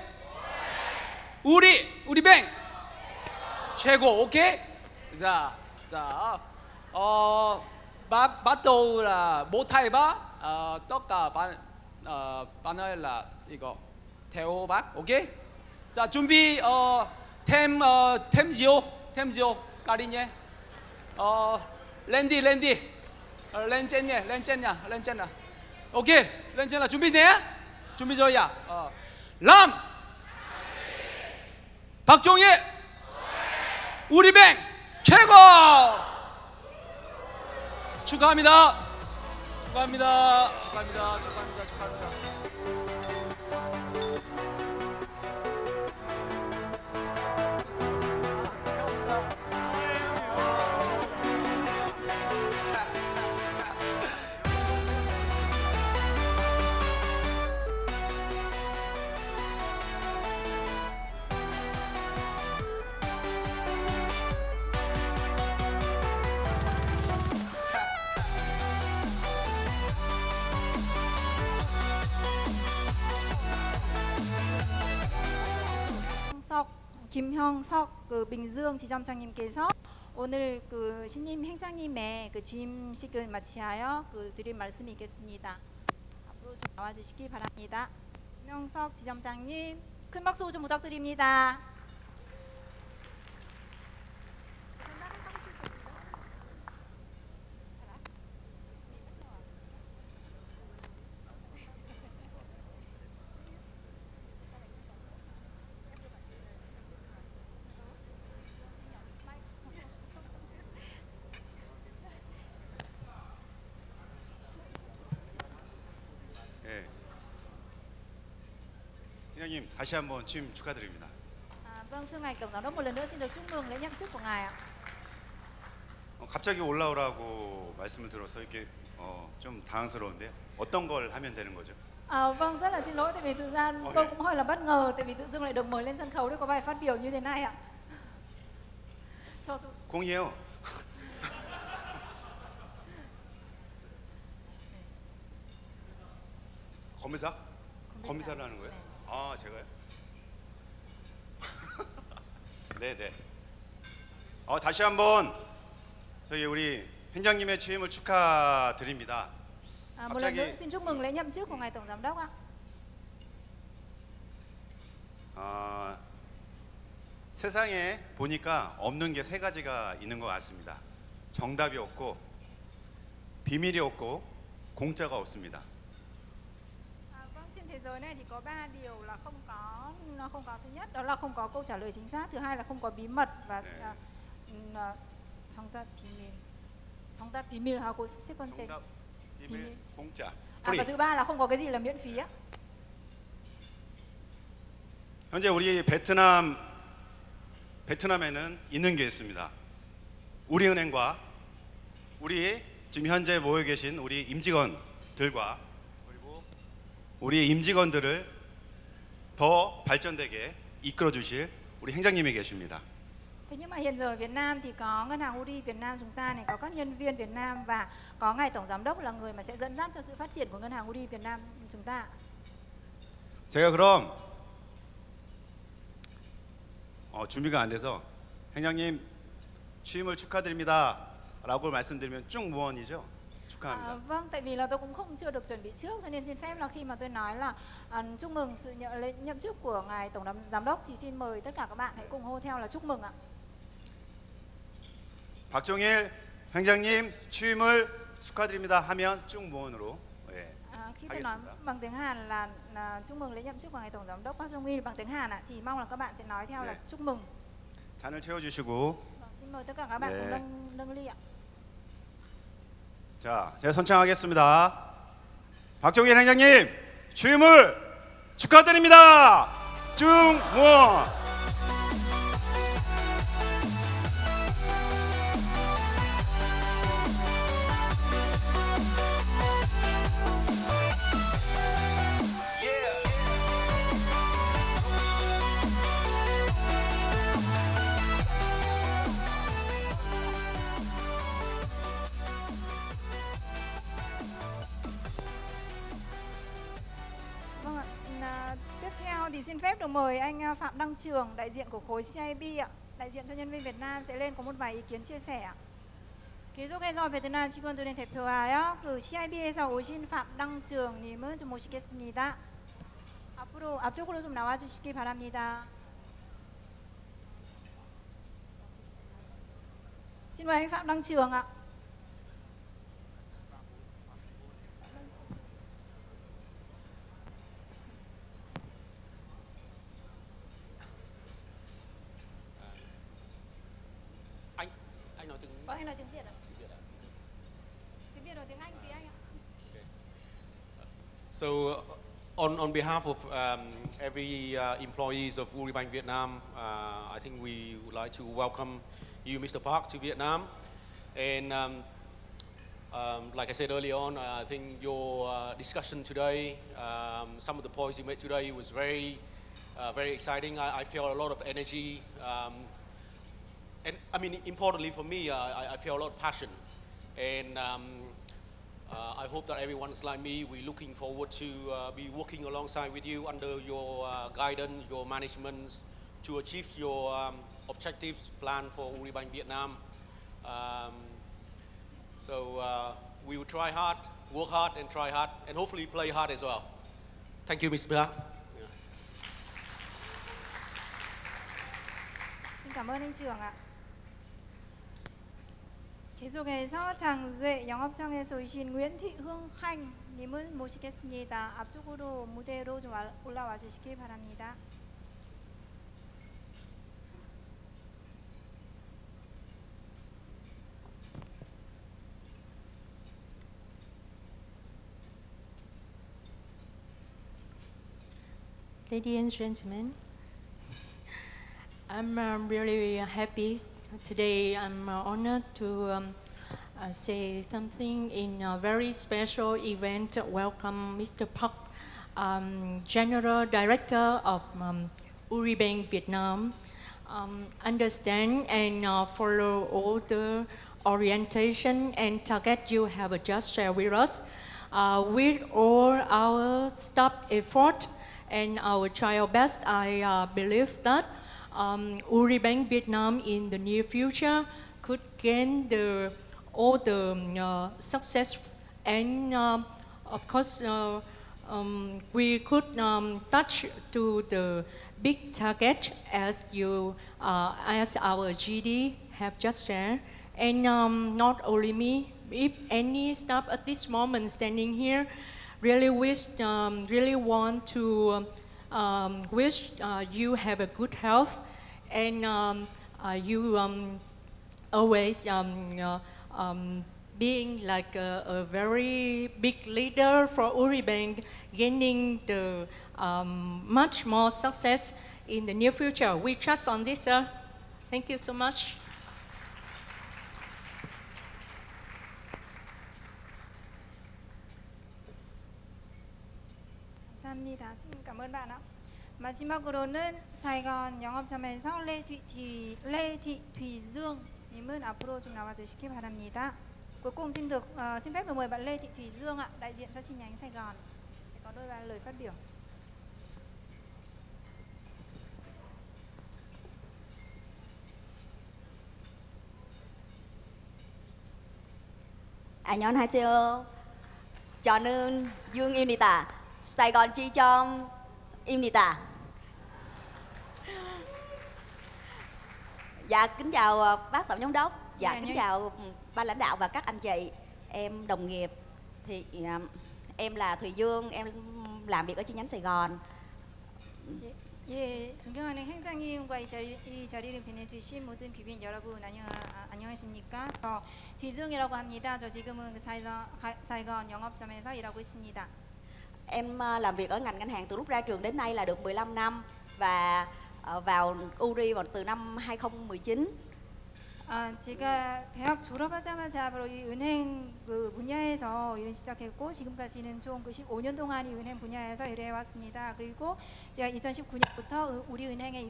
우리뱅 최고, 오케이. 자 bắt đầu là một hai ba tất cả bạn ơi là 이거 theo bác, ok. 자 준비 thêm 지오 까리 nhé. 랜디 렌젠 nhé, 렌젠 ok. 렌젠 là 준비 nhé. 준비 rồi à? 람 박종일 우리뱅 최고. 축하합니다. 김형석 그 민주영 지점장님께서 오늘 그 신임 행장님의 그 취임식을 마치하여 그 드릴 말씀이 있겠습니다. 앞으로 좀 나와주시기 바랍니다. 김형석 지점장님 큰 박수 좀 부탁드립니다. 회장님 다시 한번 취임 축하드립니다. Vâng, thưa ngài tổng giám đốc, một lần nữa xin được chúc mừng lễ nhậm chức của ngài ạ. 갑자기 올라오라고 말씀을 들어서 이렇게 좀 당황스러운데요. 어떤 걸 하면 되는 거죠? Vâng, rất là xin lỗi tại vì thực ra tôi cũng hơi là bất ngờ tại vì tự dưng lại được mời lên sân khấu để có bài phát biểu như thế này ạ. 공이에요. 검사를 하는 거예요? 아, 제가요? 네네. 다시 한번 저희 우리 회장님의 취임을 축하드립니다. Một lần nữa xin chúc mừng lễ nhậm chức của ngài tổng giám đốc ạ. 세상에 보니까 없는 게 세 가지가 있는 것 같습니다. 정답이 없고 비밀이 없고 공짜가 없습니다. Trên thế giới này thì có 3 điều là không có. Thứ nhất đó là không có câu trả lời chính xác, thứ hai là không có bí mật và 정답 비밀하고 세 번째 비밀 공짜. và thứ ba là không có cái gì là miễn phí á. 현재 우리 베트남에는 있는 게 있습니다. 우리은행과 우리 지금 현재 모여 계신 우리 임직원들과 그리고 우리 임직원들을 더 발전되게 이끌어 주실 우리 행장님이 계십니다. Thế nhưng mà hiện giờ ở Việt Nam thì có ngân hàng UD Việt Nam chúng ta này, có các nhân viên Việt Nam và có ngài tổng giám đốc là người mà sẽ dẫn dắt cho sự phát triển của ngân hàng UD Việt Nam chúng ta. 제가 그럼 준비가 안 돼서 행장님 취임을 축하드립니다라고 말씀드리면 쭉무원이죠. 축하합니다. Vâng, tại vì là tôi cũng chưa được chuẩn bị trước, cho nên xin phép là khi mà tôi nói là chúc mừng sự nhậm chức của ngài tổng giám đốc thì xin mời tất cả các bạn hãy cùng hô theo là chúc mừng ạ. 박종일 행장님 취임을 축하드립니다 하면 쭉무원으로 Khi tôi nói bằng tiếng Hàn là chúc mừng lễ nhậm chức của ngài tổng giám đốc Park Jong-il bằng tiếng Hàn ạ, thì mong là các bạn sẽ nói theo là chúc mừng. 잔을 채워주시고. Xin mời tất cả các bạn cùng nâng ly ạ. 자, 제가 선창하겠습니다. 박종일 행장님 취임을 축하드립니다. 쭉무원. Thì xin phép được mời anh Phạm Đăng Trường, đại diện của khối CIB ạ, đại diện cho nhân viên Việt Nam sẽ lên có một vài ý kiến chia sẻ ạ. 계속해서 베트남 직원들의 대표하여 그 CIB에서 오신 phạm đăng trường 님은 좀 모시겠습니다. 앞쪽으로 좀 나와 주시기 바랍니다. xin mời anh Phạm Đăng Trường ạ. Anh nói tiếng Việt ạ? Tiếng Việt rồi tiếng Anh tí anh ạ. So on behalf of every employees of Uribank Vietnam, I think we would like to welcome you, Mr. Park, to Vietnam. And like I said earlier on, I think your discussion today, some of the points you made today was very exciting. I feel a lot of energy. And I mean, importantly for me, I feel a lot of passion, and I hope that everyone's like me. We're looking forward to be working alongside with you under your guidance, your management, to achieve your objectives plan for Uribank Vietnam. So we will try hard, work hard, and try hard, and hopefully play hard as well. Thank you, Mr. Park. Xin cảm ơn anh Trường ạ. 계속해서 장수의 영업장에서 오신 nguyễn thị hương khanh 님을 모시겠습니다. 앞쪽으로 무대로 좀 올라와 주시기 바랍니다. Ladies and gentlemen, I'm really happy today. I'm honored to say something in a very special event. Welcome Mr. Park, General Director of Uribank Vietnam. Understand and follow all the orientation and target you have just shared with us. With all our staff effort and our trial best, I believe that Uribank Vietnam in the near future could gain all the success, and of course we could touch to the big target as our GD have just shared. And not only me, if any staff at this moment standing here really want to wish you have a good health, and you always being like a very big leader for Uribank, gaining the much more success in the near future. We trust on this, sir. Thank you so much. 감사합니다. xin cảm ơn bạn ạ. 마지막으로는 사이건 영업점에서 Lê Thị Dương 님은 앞으로 좀 나와주시기 바랍니다. Cuối cùng xin phép được mời bạn Lê Thị Thùy Dương ạ, đại diện cho chi nhánh Sài Gòn sẽ có đôi lời phát biểu. 안녕하세요. 저는 윤입니다. Saigonjicheom입니다. Dạ, kính chào bác tổng giám đốc. Dạ, kính chào ban lãnh đạo và các anh chị, em đồng nghiệp. Thì em là Thùy Dương, em làm việc ở chi nhánh Sài Gòn. 예, 존경하는 행장님과 이 자리를 빛내주신 모든 귀빈 여러분 안녕하십니까? 저 뒤승이라고 합니다. 저 지금은 사이건 영업점에서 일하고 있습니다. Em làm việc ở ngành ngân hàng từ lúc ra trường đến nay là được 15 năm và vào URI từ năm 2019. 제가 대학 졸업하자마자 바로 이 은행 그 분야에서 일을 시작했고 지금까지는 총 15년 동안 이 은행 분야에서 일해 왔습니다. 그리고 제가 2019년부터 우리 은행에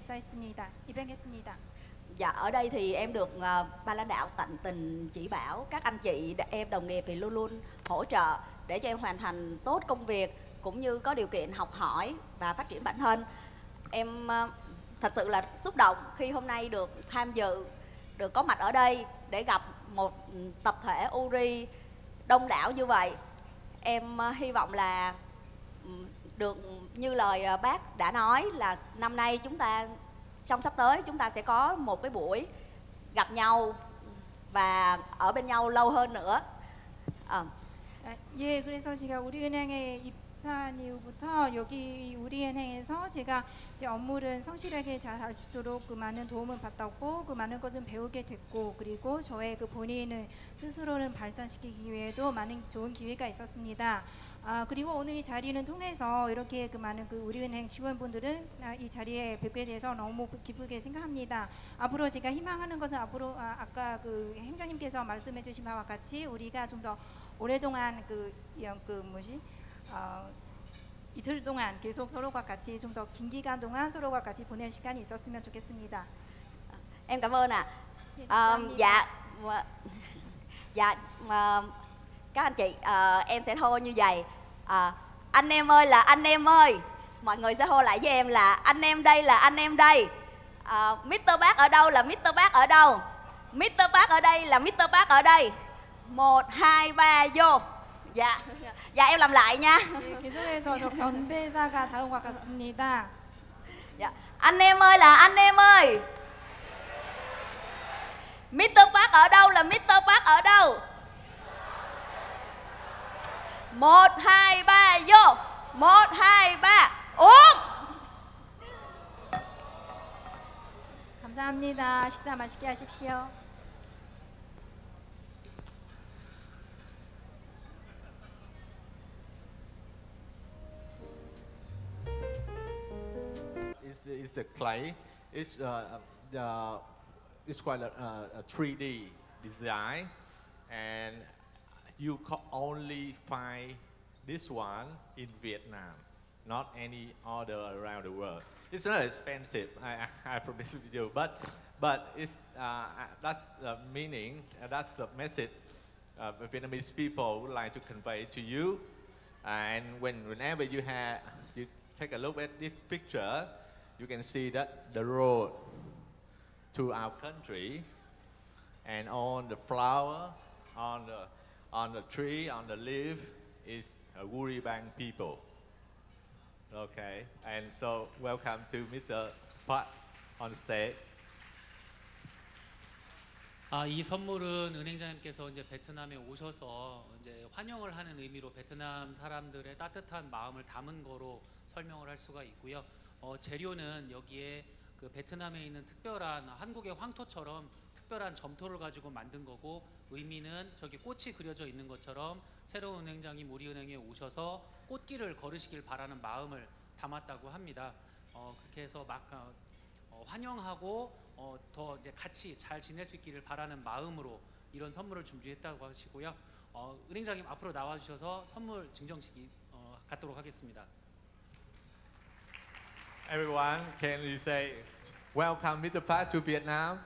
입행했습니다. Dạ, ở đây thì em được ban lãnh đạo tận tình chỉ bảo, các anh chị em đồng nghiệp thì luôn luôn hỗ trợ để cho em hoàn thành tốt công việc cũng như có điều kiện học hỏi và phát triển bản thân. Em thật sự là xúc động khi hôm nay được tham dự, được có mặt ở đây để gặp một tập thể URI đông đảo như vậy. Em hy vọng là được như lời bác đã nói là năm nay chúng ta trong sắp tới chúng ta sẽ có một cái buổi gặp nhau và ở bên nhau lâu hơn nữa. 예, 그래서 제가 우리은행에 입사한 이후부터 여기 우리은행에서 제가 제 업무를 성실하게 잘 할 수 있도록 그 많은 도움을 받았고 그 많은 것을 배우게 됐고 그리고 저의 그 본인을 스스로는 발전시키기 위해도 많은 좋은 기회가 있었습니다. 그리고 오늘 이 자리는 통해서 이렇게 그 많은 그 우리은행 직원분들은 이 자리에 뵙게 돼서 너무 기쁘게 생각합니다. 앞으로 제가 희망하는 것은 앞으로 아까 그 행장님께서 말씀해주신 바와 같이 우리가 좀 더 오랫동안 이틀 동안 계속 서로가 같이 좀 더 긴 기간 동안 서로가 같이 보낼 시간이 있었으면 좋겠습니다. Em cảm ơn ạ. Các anh chị, em sẽ hô như vậy. Anh em ơi là anh em ơi. Mọi người sẽ hô lại với em là anh em đây là anh em đây. Mr. Park ở đâu là Mr. Park ở đâu. Mr. Park ở đây là Mr. Park ở đây. 1, 2, 3 vô. Dạ, dạ em làm lại nha. 계속해서 저 변배사가 다음과 같습니다. Dạ. Anh em ơi là anh em ơi. Mr. Park ở đâu là Mr. Park ở đâu. 1, 2, 3 vô. 1, 2, 3 uống. 감사합니다. 식사 맛있게 하십시오. It's a clay. It's quite a 3D design, and you only find this one in Vietnam, not any other around the world. It's not expensive, I promise you, but it's that's the meaning, that's the message Vietnamese people would like to convey to you. And whenever you take a look at this picture, you can see that the road to our country, and on the flower, on the tree, on the leaf is Wuri Bang people. Okay, and so welcome to Mr. Park on stage. 이 선물은 은행장님께서 이제 베트남에 오셔서 이제 환영을 하는 의미로 베트남 사람들의 따뜻한 마음을 담은 거로 설명을 할 수가 있고요. 재료는 여기에 그 베트남에 있는 특별한 한국의 황토처럼 특별한 점토를 가지고 만든 거고, 의미는 저기 꽃이 그려져 있는 것처럼 새로운 은행장님 우리은행에 오셔서 꽃길을 걸으시길 바라는 마음을 담았다고 합니다. 그렇게 해서 환영하고 더 이제 같이 잘 지낼 수 있기를 바라는 마음으로 이런 선물을 준비했다고 하시고요. 은행장님 앞으로 나와주셔서 선물 증정식이 갖도록 하겠습니다. Everyone, can you say, welcome Mr. Park to Vietnam?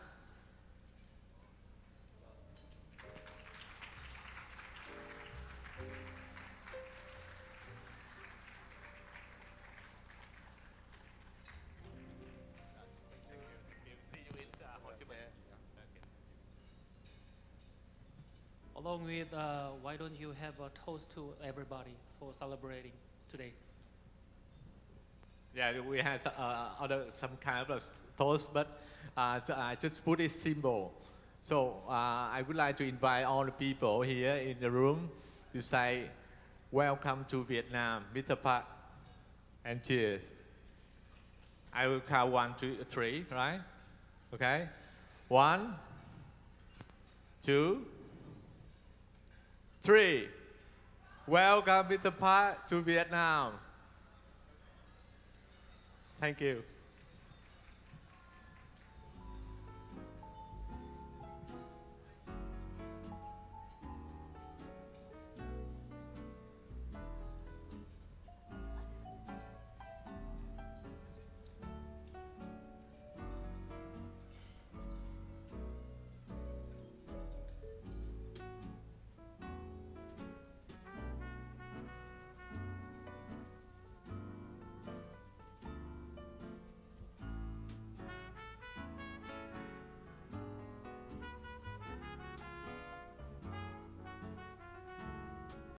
Along with, why don't you have a toast to everybody for celebrating today? Yeah, we had some kind of toast, but I just put it simple. So I would like to invite all the people here in the room to say, welcome to Vietnam, Mr. Park, and cheers. I will count 1, 2, 3, right? Okay? 1, 2, 3. Welcome Mr. Park to Vietnam. Thank you.